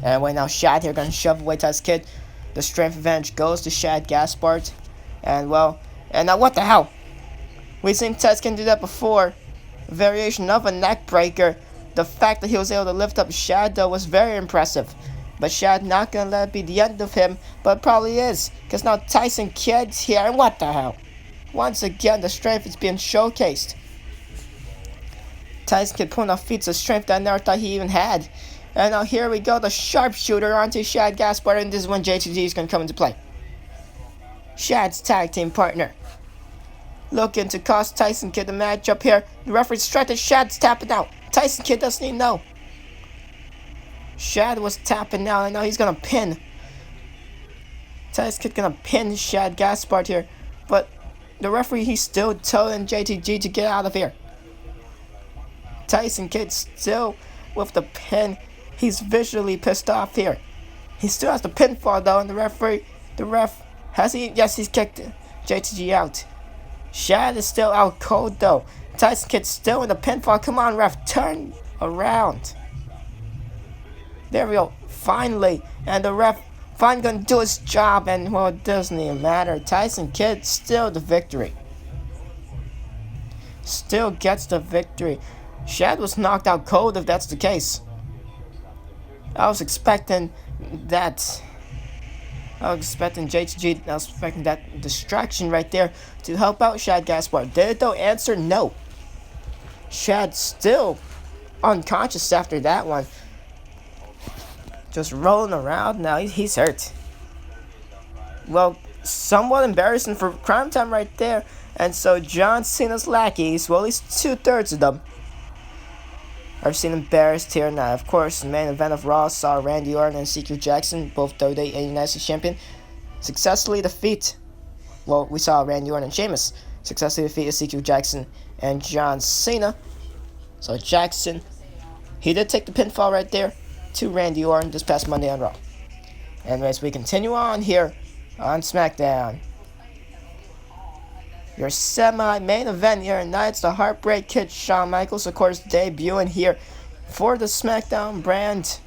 And right now, Shad here going to shove away Tyson Kidd. The strength advantage goes to Shad Gaspard. And well, and now what the hell? We've seen Tyson Kidd do that before. A variation of a neck breaker. The fact that he was able to lift up Shad, though, was very impressive. But Shad not going to let it be the end of him, but it probably is. Because now Tyson Kidd's here, and what the hell? Once again, the strength is being showcased. Tyson Kidd pulling off feats of strength that I never thought he even had. And now here we go, the sharpshooter onto Shad Gaspard, and this is when JTG is going to come into play. Shad's tag team partner. Looking to cost Tyson Kidd the matchup here. The referee distracted. Shad's tapping out. Tyson Kidd doesn't even know. Shad was tapping out, and now he's gonna pin. Tyson Kidd gonna pin Shad Gaspard here, but the referee, he's still telling JTG to get out of here. Tyson Kidd still with the pin. He's visually pissed off here. He still has the pinfall though, and the ref has he? Yes, he's kicked JTG out. Shad is still out cold though. Tyson Kidd still in the pinfall. Come on, ref, turn around. There we go. Finally, and the ref finally gonna do his job, and well, it doesn't even matter. Tyson Kidd still the victory. Still gets the victory. Shad was knocked out cold if that's the case. I was expecting that. I was expecting JTG. I was expecting that distraction right there to help out Shad Gaspard. Did it though? Answer no. Shad still unconscious after that one. Just rolling around now. He's hurt. Well, somewhat embarrassing for Crime Time right there. And so John Cena's lackeys, well, at least 2/3 of them, are seen embarrassed here now. Of course, the main event of Raw saw Randy Orton and Cedric Jackson, both WWE and United States champion, successfully defeat. Well, we saw Randy Orton and Sheamus successfully defeat Cedric Jackson and John Cena. So Jackson, he did take the pinfall right there to Randy Orton this past Monday on Raw. And as we continue on here on Smackdown. Your semi-main event here tonight, it's the Heartbreak Kid Shawn Michaels, of course, debuting here for the Smackdown brand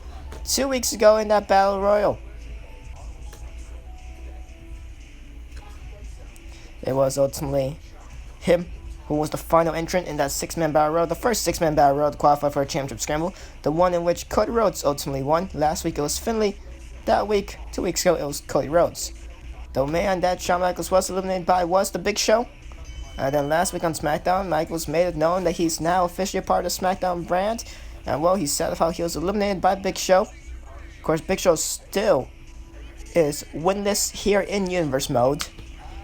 2 weeks ago in that Battle Royal. It was ultimately him who was the final entrant in that six-man Battle Royal, the first six-man Battle Royal to qualify for a championship scramble, the one in which Cody Rhodes ultimately won. Last week it was Finlay. That week, 2 weeks ago, it was Cody Rhodes. The man that Shawn Michaels was eliminated by was the Big Show. And then last week on SmackDown, Michaels made it known that he's now officially a part of the SmackDown brand. And well, he said how he was eliminated by Big Show. Of course, Big Show still is winless here in Universe mode.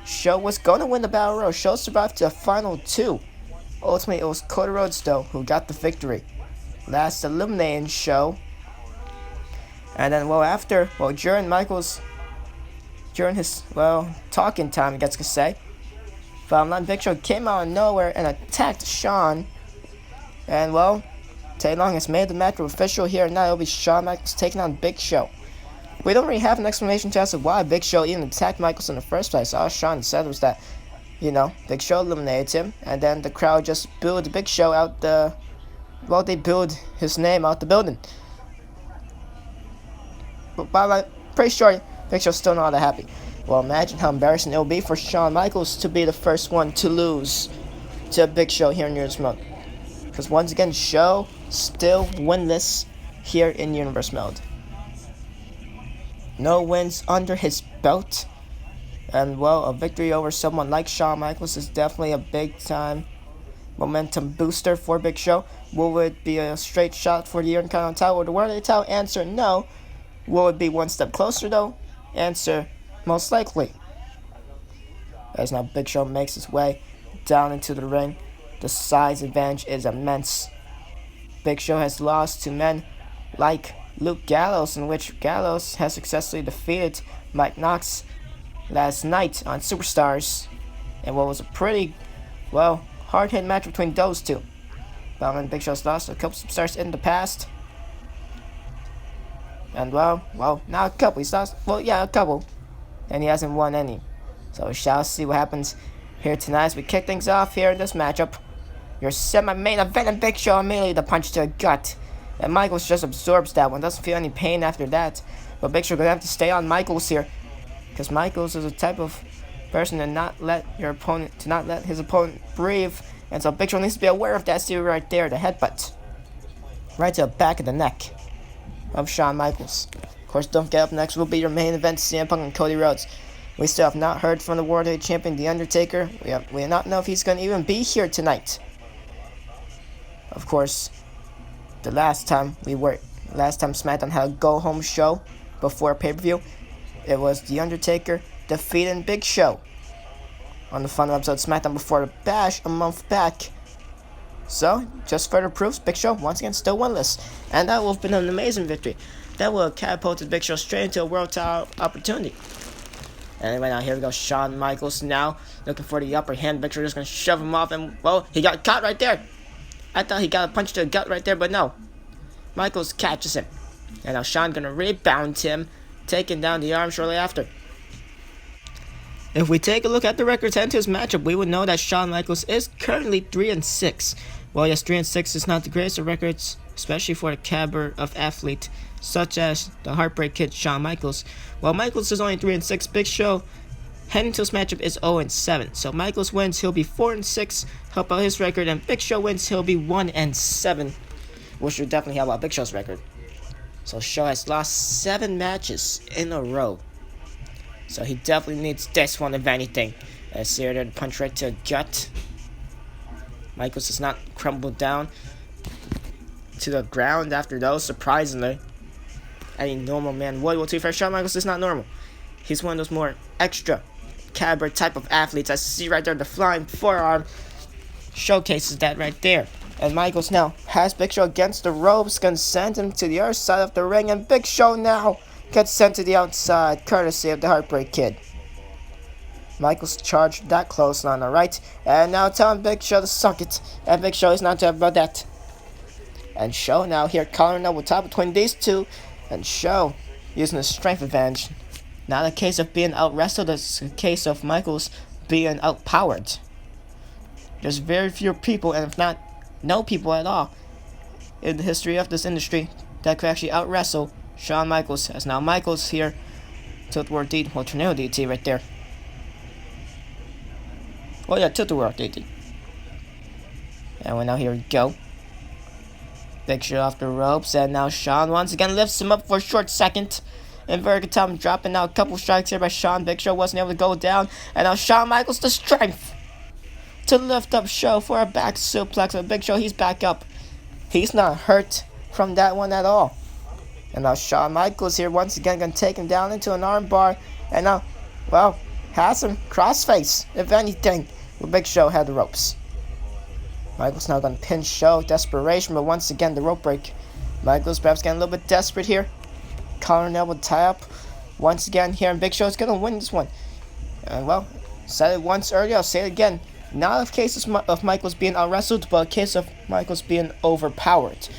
Show was going to win the Battle Royal. Show survived to the final two. Ultimately, it was Cody Rhodes, though, who got the victory. Last eliminating Show. And then, during his, talking time, I guess you could say, Big Show came out of nowhere and attacked Shawn. And, Tay Long has made the match official here. Now it'll be Shawn Michaels taking on Big Show. We don't really have an explanation to as to why Big Show even attacked Michaels in the first place. All Shawn said was that, Big Show eliminated him. And then the crowd just booed Big Show out they booed his name out the building. But I'm pretty sure Big Show's still not that happy. Well, imagine how embarrassing it will be for Shawn Michaels to be the first one to lose to Big Show here in Universe mode. Because once again, Show still winless here in Universe mode. No wins under his belt. And, a victory over someone like Shawn Michaels is definitely a big-time momentum booster for Big Show. Will it be a straight shot for the intercontinental title or the world title? Answer, no. Will it be one step closer, though? Answer, most likely. As now Big Show makes his way down into the ring. The size advantage is immense. Big Show has lost to men like Luke Gallows, in which Gallows has successfully defeated Mike Knox last night on Superstars. And what was a pretty, hard-hitting match between those two. But Big Show's lost a couple superstars in the past. And not a couple. He's lost, a couple. And he hasn't won any. So we shall see what happens here tonight as we kick things off here in this matchup. Your semi-main event and Big Show immediately the punch to the gut. And Michaels just absorbs that one. Doesn't feel any pain after that. But Big Show gonna have to stay on Michaels here. Because Michaels is a type of person to not let his opponent breathe. And so Big Show needs to be aware of that. See right there, the headbutt. Right to the back of the neck of Shawn Michaels. Of course, don't forget, up next will be your main event, CM Punk and Cody Rhodes. We still have not heard from the World Heavyweight Champion, The Undertaker. We do not know if he's going to even be here tonight. Of course, last time SmackDown had a go-home show before pay-per-view, it was The Undertaker defeating Big Show on the final episode of SmackDown before the Bash a month back. So, just further proofs, Big Show, once again, still winless. And that will have been an amazing victory. That will have catapulted Big Show straight into a world title opportunity. And right now, here we go, Shawn Michaels now looking for the upper hand. Big Show just going to shove him off, and, he got caught right there. I thought he got a punch to the gut right there, but no. Michaels catches him. And now Shawn going to rebound him, taking down the arm shortly after. If we take a look at the records heading to his matchup, we would know that Shawn Michaels is currently 3-6. Well, yes, 3-6 is not the greatest of records, especially for a caliber of athlete such as the Heartbreak Kid Shawn Michaels. While Michaels is only 3-6, Big Show heading to his matchup is 0-7. So Michaels wins, he'll be 4-6, help out his record, and Big Show wins, he'll be 1-7, which would definitely help out Big Show's record. So Show has lost 7 matches in a row. So he definitely needs this one, if anything. Let's see there, the punch right to the gut. Michaels does not crumble down to the ground after those, surprisingly. Any normal man would. Well, to be fair, Shawn Michaels is not normal. He's one of those more extra caliber type of athletes. I see right there, the flying forearm showcases that right there. And Michaels now has Big Show against the ropes, gonna send him to the other side of the ring, and Big Show now gets sent to the outside, courtesy of the Heartbreak Kid. Michaels charged that clothesline, alright? And now telling Big Show to suck it. And Big Show is not happy about that. And Show now here countering up with top between these two. And Show using his strength advantage. Not a case of being out-wrestled, it's a case of Michaels being outpowered. There's very few people, and if not, no people at all, in the history of this industry that could actually out-wrestle Shawn Michaels, as now Michaels here, Tilt-a-whirl DDT, well, Tornado DDT right there. Oh yeah, Tilt-a-whirl DDT. And well, now here we go. Big Show off the ropes, and now Shawn once again lifts him up for a short second. Inverted time dropping now a couple strikes here by Shawn. Big Show wasn't able to go down, and now Shawn Michaels the strength to lift up Show for a back suplex. But Big Show, he's back up. He's not hurt from that one at all. And now Shawn Michaels here once again gonna take him down into an armbar, and now, well, has him crossface if anything. But Big Show had the ropes. Michaels now gonna pin Show, desperation, but once again the rope break. Michaels perhaps getting a little bit desperate here. Collar and elbow tie up once again here, and Big Show's gonna win this one. And well, said it once earlier, I'll say it again. Not a case of Michaels being out-wrestled, but a case of Michaels being overpowered.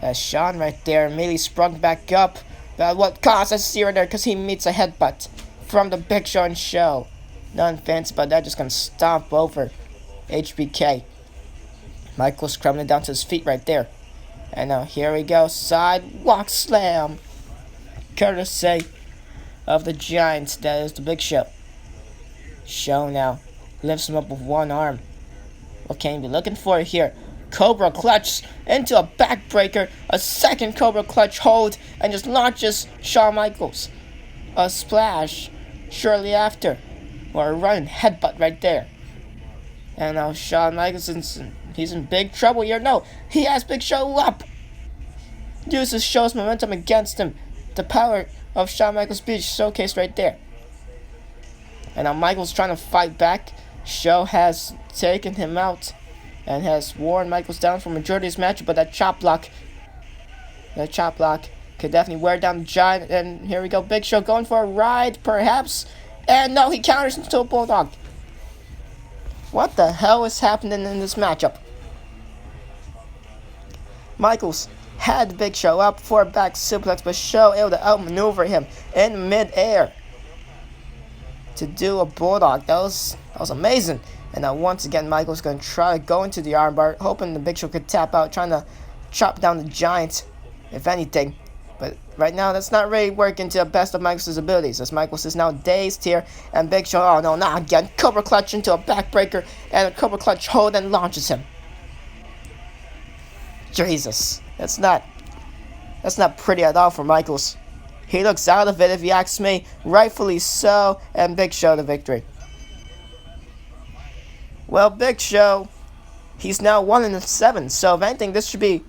As Shawn right there immediately sprung back up. But what cost? I see right there because he meets a headbutt from the Big Show and Show. Nothing fancy about that, just gonna stomp over HBK. Michaels crumbling down to his feet right there. And now here we go, sidewalk slam. Courtesy of the Giants, that is the Big Show. Show now lifts him up with one arm. What can he be looking for here? Cobra clutch into a backbreaker. A second Cobra clutch hold, and just launches Shawn Michaels. A splash shortly after. Or a running headbutt right there. And now Shawn Michaels, he's in big trouble here. No, he has Big Show up. Uses Show's momentum against him. The power of Shawn Michaels being showcased right there. And now Michaels trying to fight back. Show has taken him out and has worn Michaels down for majority of his match, but that chop block could definitely wear down the Giant. And here we go, Big Show going for a ride, perhaps. And no, he counters into a bulldog. What the hell is happening in this matchup? Michaels had Big Show up for a back suplex, but Show able to outmaneuver him in midair to do a bulldog. That was amazing. And now once again, Michaels going to try to go into the armbar, hoping the Big Show could tap out, trying to chop down the Giant, if anything. But right now, that's not really working to the best of Michaels' abilities, as Michaels is now dazed here, and Big Show, oh no, not again, Cobra clutch into a backbreaker, and a Cobra clutch hold and launches him. Jesus, that's not pretty at all for Michaels. He looks out of it, if you ask me, rightfully so, and Big Show the victory. Well, Big Show, he's now 1-7, so if anything, this should be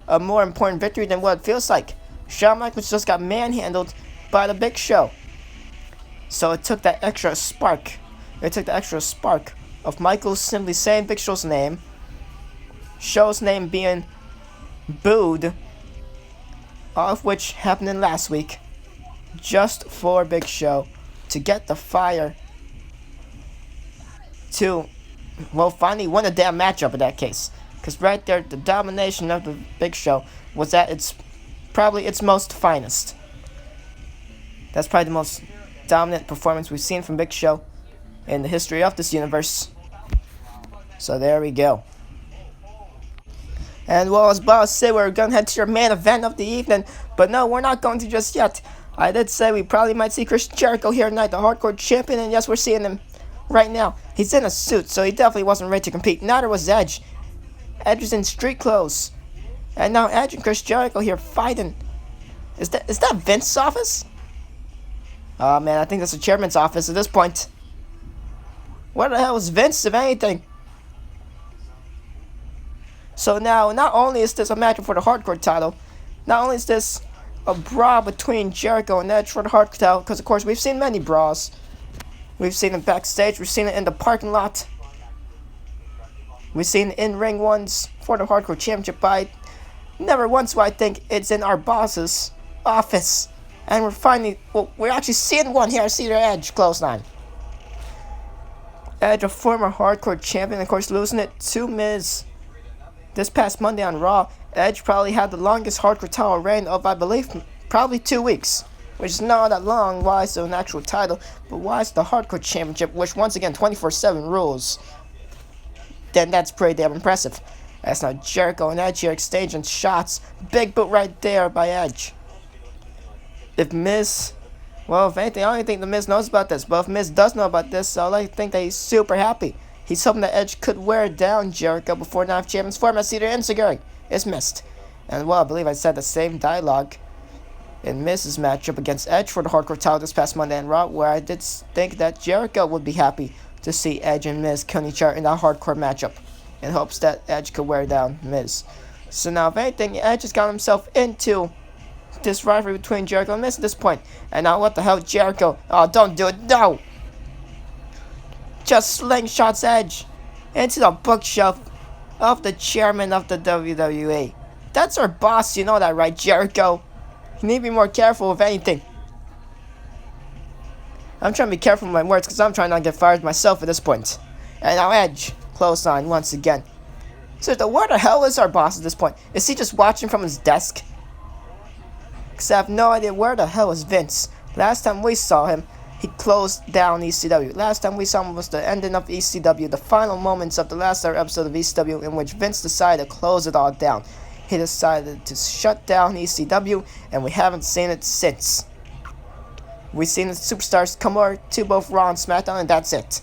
a more important victory than what it feels like. Shawn Michaels just got manhandled by the Big Show. So it took that extra spark. It took the extra spark of Michaels simply saying Big Show's name, Show's name being booed, all of which happened in last week, just for Big Show to get the fire to, well, finally win a damn matchup in that case. Because right there, the domination of the Big Show was at its probably its most finest. That's probably the most dominant performance we've seen from Big Show in the history of this universe. So there we go. And well, as Boss said, we're going to head to your main event of the evening. But no, we're not going to just yet. I did say we probably might see Chris Jericho here tonight, the Hardcore Champion. And yes, we're seeing him right now. He's in a suit, so he definitely wasn't ready to compete. Neither was Edge. Edge is in street clothes. And now Edge and Chris Jericho here fighting. Is that Vince's office? Oh man, I think that's the chairman's office at this point. Where the hell is Vince, if anything? So now, not only is this a matchup for the Hardcore title, not only is this a brawl between Jericho and Edge for the Hardcore title, because of course we've seen many brawls. We've seen it backstage, we've seen it in the parking lot. We've seen in-ring ones for the Hardcore Championship, but never once will I think it's in our boss's office. And we're actually seeing one here. I see their Edge close line. Edge, a former Hardcore Champion, of course, losing it to Miz this past Monday on Raw. Edge probably had the longest Hardcore title reign of, I believe, probably 2 weeks. Which is not that long. Why is it an actual title? But why is the Hardcore Championship, which once again 24/7 rules? then that's pretty damn impressive. That's now Jericho and Edge here exchanging shots. Big boot right there by Edge. If Miz, well, if anything, I don't think the Miz knows about this. But if Miz does know about this, so I think that he's super happy. He's hoping that Edge could wear down Jericho before Night of Champions format Cedar Insecurity is missed. And well, I believe I said the same dialogue in Miz's matchup against Edge for the Hardcore title this past Monday in Raw, where I did think that Jericho would be happy to see Edge and Miz killing each other in that Hardcore matchup, in hopes that Edge could wear down Miz. So now, if anything, Edge has got himself into this rivalry between Jericho and Miz at this point. And now, what the hell, Jericho? Oh, don't do it, no! Just slingshots Edge into the bookshelf of the chairman of the WWE. That's our boss, you know that, right, Jericho? You need to be more careful with anything. I'm trying to be careful with my words because I'm trying not to get fired myself at this point. And now Edge, close line once again. So where the hell is our boss at this point? Is he just watching from his desk? Because I have no idea where the hell is Vince. Last time we saw him, he closed down ECW. Last time we saw him was the ending of ECW, the final moments of the last episode of ECW in which Vince decided to close it all down. He decided to shut down ECW, and we haven't seen it since. We've seen the superstars come over to both Raw and Smackdown, and that's it.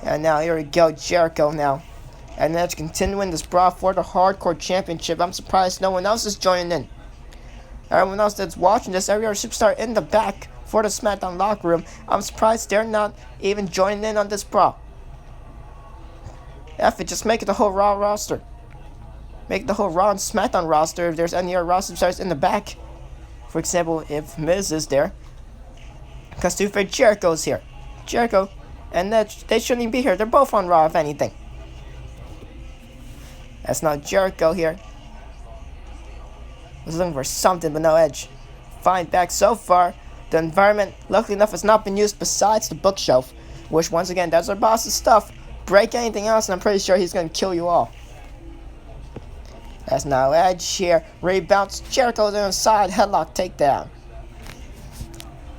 And now here we go, Jericho now. And Edge continuing this brawl for the Hardcore Championship. I'm surprised no one else is joining in. Everyone else that's watching this, every other superstar in the back for the SmackDown locker room, I'm surprised they're not even joining in on this brawl. F it, just make it the whole Raw roster. Make the whole Raw and SmackDown roster if there's any other Raw superstars in the back. For example, if Miz is there. Because to be fair, Jericho's here. Jericho and Edge, they shouldn't even be here. They're both on Raw, if anything. That's not Jericho here. I was looking for something, but no Edge. Fine back so far. The environment, luckily enough, has not been used besides the bookshelf. Which, once again, that's our boss's stuff. Break anything else, and I'm pretty sure he's going to kill you all. That's now Edge here. Rebounds. Jericho's inside. Headlock takedown.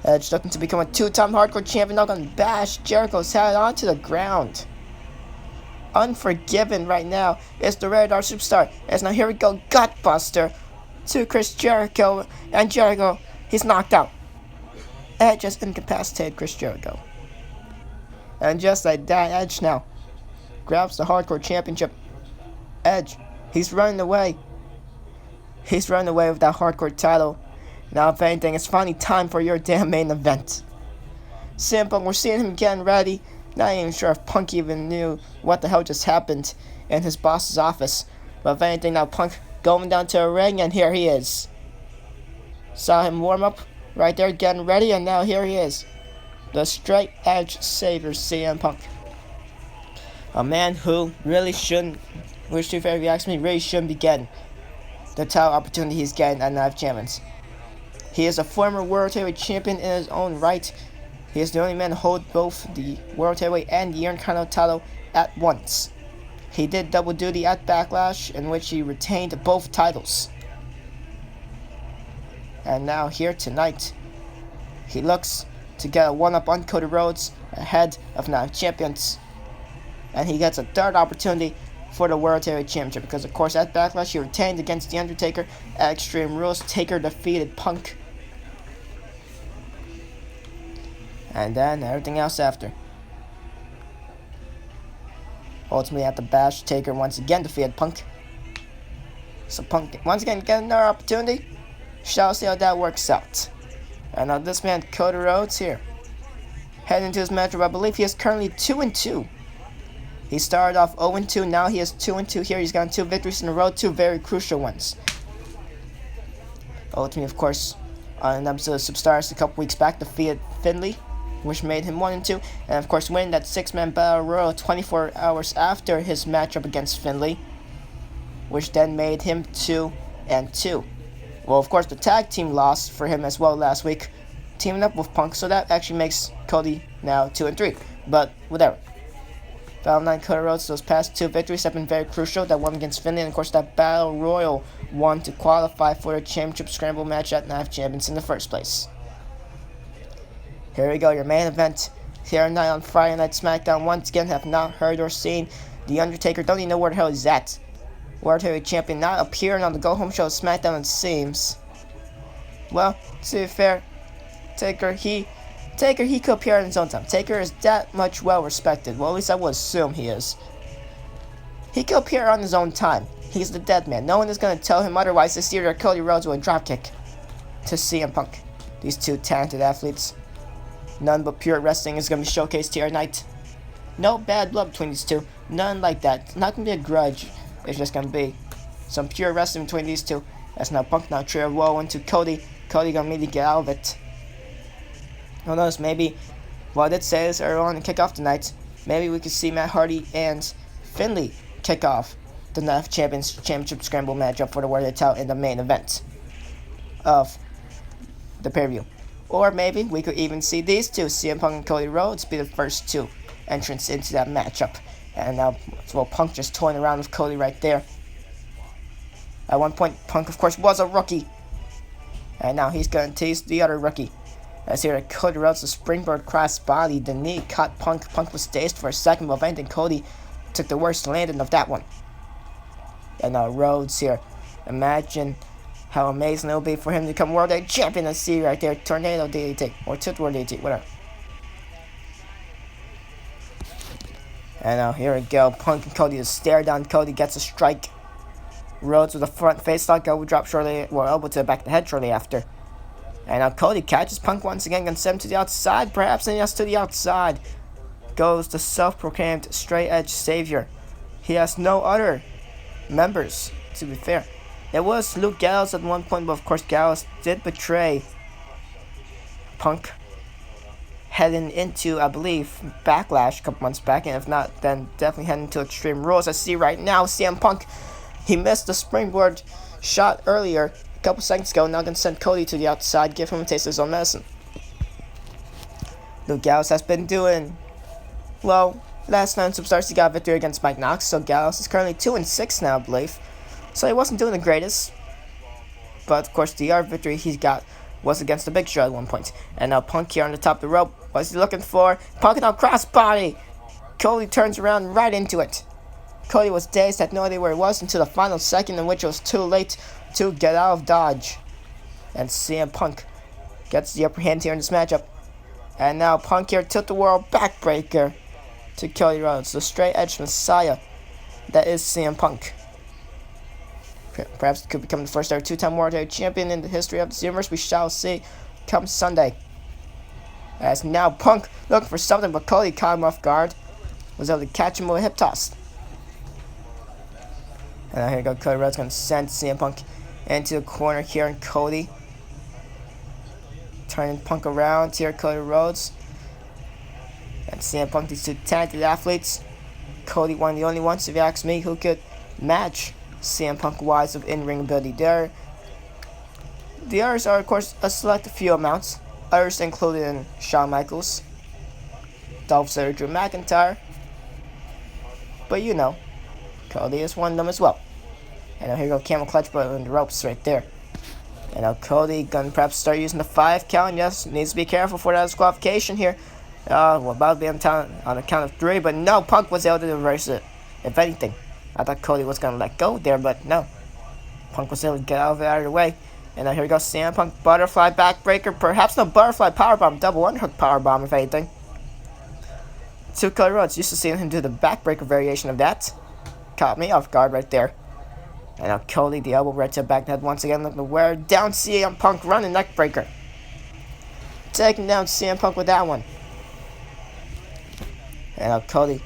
Edge looking to become a two-time Hardcore champion. Not going to bash Jericho's head onto the ground. Unforgiven right now is the Red Star Superstar. As now here we go. Gutbuster to Chris Jericho. And Jericho, he's knocked out. Edge just incapacitated Chris Jericho. And just like that, Edge now grabs the Hardcore Championship. Edge, he's running away. He's running away with that Hardcore title. Now, if anything, it's finally time for your damn main event. Simple, we're seeing him getting ready. Not even sure if Punk even knew what the hell just happened in his boss's office. But if anything, now Punk going down to a ring, and here he is. Saw him warm up right there, getting ready, and now here he is. The straight edge savior, CM Punk. A man who really shouldn't, which to fair, if you ask me, really shouldn't be getting the title opportunity he's getting at Night of Champions. He is a former World Heavyweight Champion in his own right. He is the only man to hold both the World Heavyweight and the Intercontinental title at once. He did double duty at Backlash, in which he retained both titles. And now here tonight, he looks to get a one-up on Cody Rhodes ahead of Night of Champions. And he gets a third opportunity for the World Heavyweight Championship, because of course at Backlash he retained against The Undertaker. At Extreme Rules, Taker defeated Punk. And then everything else after. Ultimately at the Bash, Taker once again defeated Punk. So Punk once again getting another opportunity. Shall see how that works out. And now this man Cody Rhodes here, heading into his matchup. I believe he is currently 2-2. He started off 0-2, now he is 2-2 here. He's gotten 2 victories in a row, 2 very crucial ones. Ultimately, of course, on an episode of Substars a couple weeks back, defeated Finlay, which made him 1-2. And of course, winning that 6-man Battle Royal 24 hours after his matchup against Finlay, which then made him 2-2. Well, of course, the tag team lost for him as well last week, teaming up with Punk, so that actually makes Cody now 2-3. But whatever. Battle 9 Cody Rhodes, those past 2 victories have been very crucial. That one against Finlay, and of course that Battle Royal one to qualify for the Championship Scramble match at Night of Champions in the first place. Here we go, your main event. here tonight on Friday Night Smackdown. Once again, have not heard or seen The Undertaker. Don't even know where the hell he's at. World Heavyweight Champion not appearing on the Go Home Show of SmackDown, it seems. Well, to be fair, Taker, he could appear in his own time. Taker is that much well respected. Well, at least I would assume he is. He could appear on his own time. He's the dead man. No one is going to tell him otherwise. This year, Cody Rhodes with a dropkick to CM Punk. These two talented athletes. None but pure wrestling is going to be showcased here tonight. No bad blood between these two. None like that. It's not going to be a grudge. It's just going to be some pure wrestling between these two. That's now Punk now Trilogy into Cody. Cody going to immediately get out of it. Who knows, maybe, well, I did say this earlier on in kickoff tonight, maybe we could see Matt Hardy and Finlay kick off the Night of Champions Championship Scramble matchup for the World Title in the main event of the pay-per-view. Or maybe we could even see these two, CM Punk and Cody Rhodes, be the first two entrants into that matchup. And now, well, Punk just toying around with Cody right there. At one point, Punk, of course, was a rookie. And now he's going to tease the other rookie. As here, Cody Rhodes, the springboard cross body, the knee caught Punk. Punk was dazed for a second, but then Cody took the worst landing of that one. And now Rhodes here. Imagine how amazing it will be for him to become World Heavyweight Champion. Let's see right there, Tornado DDT, or Tilt World DDT, whatever. And now here we go, Punk and Cody to stare down. Cody gets a strike. Rhodes with a front face lock, elbow drop shortly, or elbow to the back of the head shortly after. And now Cody catches Punk once again, gonna send him to the outside, perhaps, and yes, to the outside goes the self-proclaimed straight edge savior. He has no other members, to be fair. It was Luke Gallows at one point, but of course Gallows did betray Punk heading into, I believe, Backlash a couple months back, and if not, then definitely heading into Extreme Rules. I see right now CM Punk, he missed the springboard shot earlier, a couple seconds ago. Now gonna send Cody to the outside, give him a taste of his own medicine. Luke Gallows has been doing well. Last night in Superstars he got a victory against Mike Knox, so Gallows is currently 2-6 now, I believe. So he wasn't doing the greatest. But of course the other victory he got was against the Big Show at one point. And now Punk here on the top of the rope. What's he looking for? Punk out crossbody. Cody turns around right into it. Cody was dazed, had no idea where he was until the final second, in which it was too late to get out of dodge. And CM Punk gets the upper hand here in this matchup. And now Punk here, tilt-the-world backbreaker to Cody Rhodes, the straight edge messiah that is CM Punk. Perhaps it could become the first ever two-time World Heavyweight Champion in the history of this universe. We shall see come Sunday. As now Punk looking for something, but Cody caught him off guard. Was able to catch him with a hip toss. And now here we go, Cody Rhodes going to send CM Punk into the corner here, and Cody turning Punk around here, Cody Rhodes. And CM Punk, these two talented athletes. Cody, one of the only ones, if you ask me, who could match CM Punk wise of in-ring ability. The others are, of course, a select few amounts. Others included in Shawn Michaels, Dolph Ziggler, Drew McIntyre. But you know, Cody is one of them as well. And now here we go, camel clutch, but on the ropes right there. And now Cody gonna perhaps start using the 5 count. Yes, needs to be careful for that disqualification here. Well, about to be on the count of 3, but no, Punk was able to reverse it. If anything, I thought Cody was gonna let go there, but no. Punk was able to get out of the way. And now here we go, CM Punk, butterfly backbreaker, perhaps no butterfly powerbomb, double underhook powerbomb, if anything. To Cody Rhodes, used to seeing him do the backbreaker variation of that. Caught me off guard right there. And now Cody, the elbow right to the back head once again, looking to wear down CM Punk, running neck breaker. Taking down CM Punk with that one. And now Cody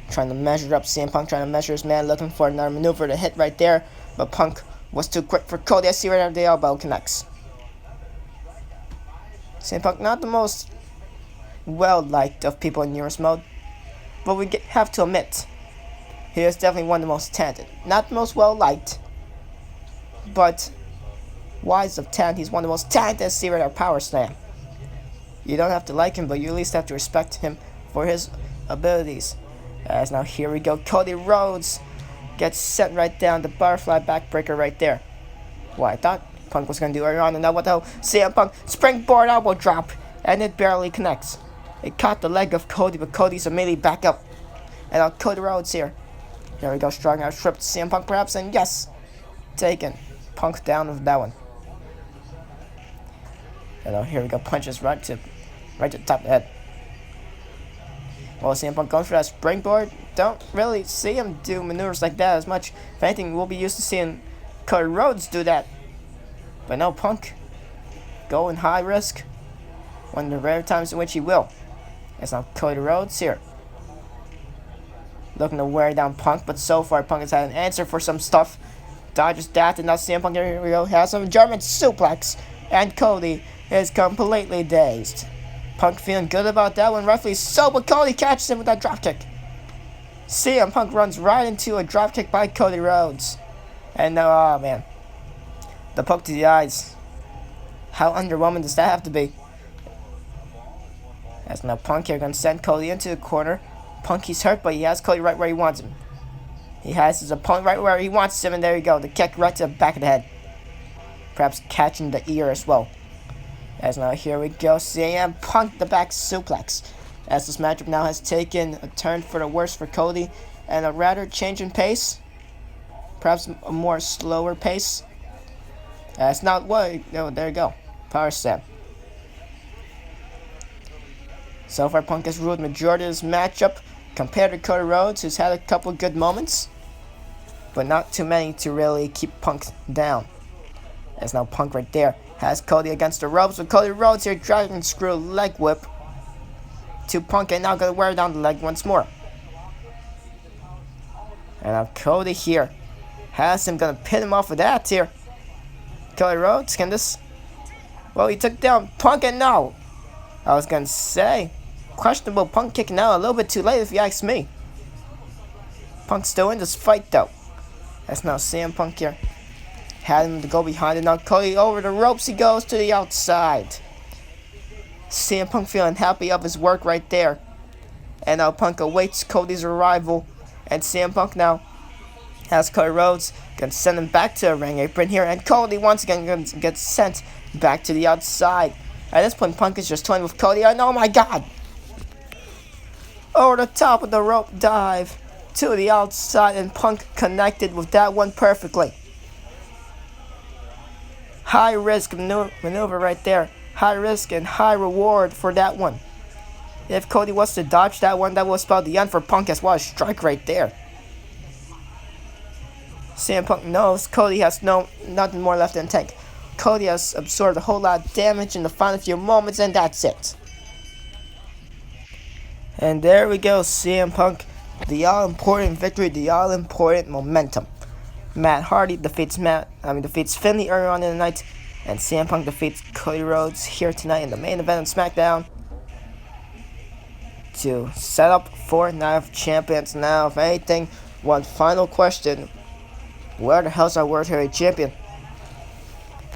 trying to measure up CM Punk, trying to measure his man, looking for another maneuver to hit right there. But Punk was too quick for Cody. I see right after the elbow connects. CM Punk, not the most well-liked of people in Nearest mode, but we have to admit, he is definitely one of the most talented. Not the most well-liked, but wise of talent. He's one of the most talented Secret or Power Slam. You don't have to like him, but you at least have to respect him for his abilities. As now here we go, Cody Rhodes gets sent right down, the butterfly backbreaker right there. Well, I thought Punk was going to do earlier on, and now what the hell? CM Punk, springboard elbow drop, and it barely connects. It caught the leg of Cody, but Cody's immediately back up. And now Cody Rhodes here. There we go, strong out trip to CM Punk perhaps, and yes, taken. Punk down with that one. And now here we go, punches right to the top of the head. Well, CM Punk going for that springboard. Don't really see him do maneuvers like that as much. If anything, we'll be used to seeing Cody Rhodes do that. But no, Punk going high risk when the rare times in which he will. That's now Cody Rhodes here. Looking to wear down Punk, but so far Punk has had an answer for some stuff. Dodges that, and now CM Punk, here we go, has some German suplex. And Cody is completely dazed. Punk feeling good about that one, roughly so, but Cody catches him with that dropkick. CM Punk runs right into a dropkick by Cody Rhodes. And now, oh man, the poke to the eyes. How underwhelming does that have to be? As now Punk here going to send Cody into the corner. Punk, he's hurt, but he has Cody right where he wants him. He has his opponent right where he wants him, and there you go. The kick right to the back of the head. Perhaps catching the ear as well. As now here we go, CM Punk, the back suplex. As this matchup now has taken a turn for the worse for Cody, and a rather change in pace. Perhaps a more slower pace. That's not what, no, there you go. Power slam. So far, Punk has ruled majority of this matchup compared to Cody Rhodes, who's had a couple good moments, but not too many to really keep Punk down. As now Punk right there has Cody against the ropes, with Cody Rhodes here dragon screw leg whip to Punk, and now going to wear down the leg once more. And now Cody here has him going to pin him off with that here. Cody Rhodes, can this? Well, he took down Punk, and now I was going to say, questionable Punk kicking out a little bit too late if you ask me. Punk's still in this fight though. That's now CM Punk here. Had him to go behind it. Now Cody over the ropes. He goes to the outside. CM Punk feeling happy of his work right there. And now Punk awaits Cody's arrival. And CM Punk now has Cody Rhodes. Gonna send him back to the ring apron here. And Cody once again gets sent back to the outside. At this point, Punk is just toying with Cody. And oh my god! Over the top of the rope dive to the outside. And Punk connected with that one perfectly. High risk maneuver right there. High risk and high reward for that one. If Cody was to dodge that one, that will spell the end for Punk as well. A strike right there. CM Punk knows Cody has nothing more left in the tank. Cody has absorbed a whole lot of damage in the final few moments, and that's it. And there we go, CM Punk. The all-important victory, the all-important momentum. Matt Hardy defeats Finley earlier on in the night, and CM Punk defeats Cody Rhodes here tonight in the main event of Smackdown to set up for Night of Champions. Now, if anything, one final question: where the hell's our World Heavyweight Champion?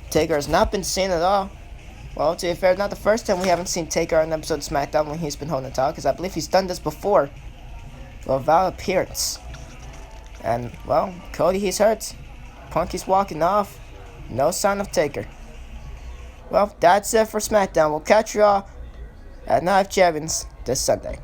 Taker has not been seen at all. Well, to be fair, not the first time we haven't seen Taker on an episode of Smackdown when he's been holding the title, because I believe he's done this before. Without appearance. And, well, Cody, he's hurt. Punk is walking off. No sign of Taker. Well, that's it for Smackdown. We'll catch you all at Night of Champions this Sunday.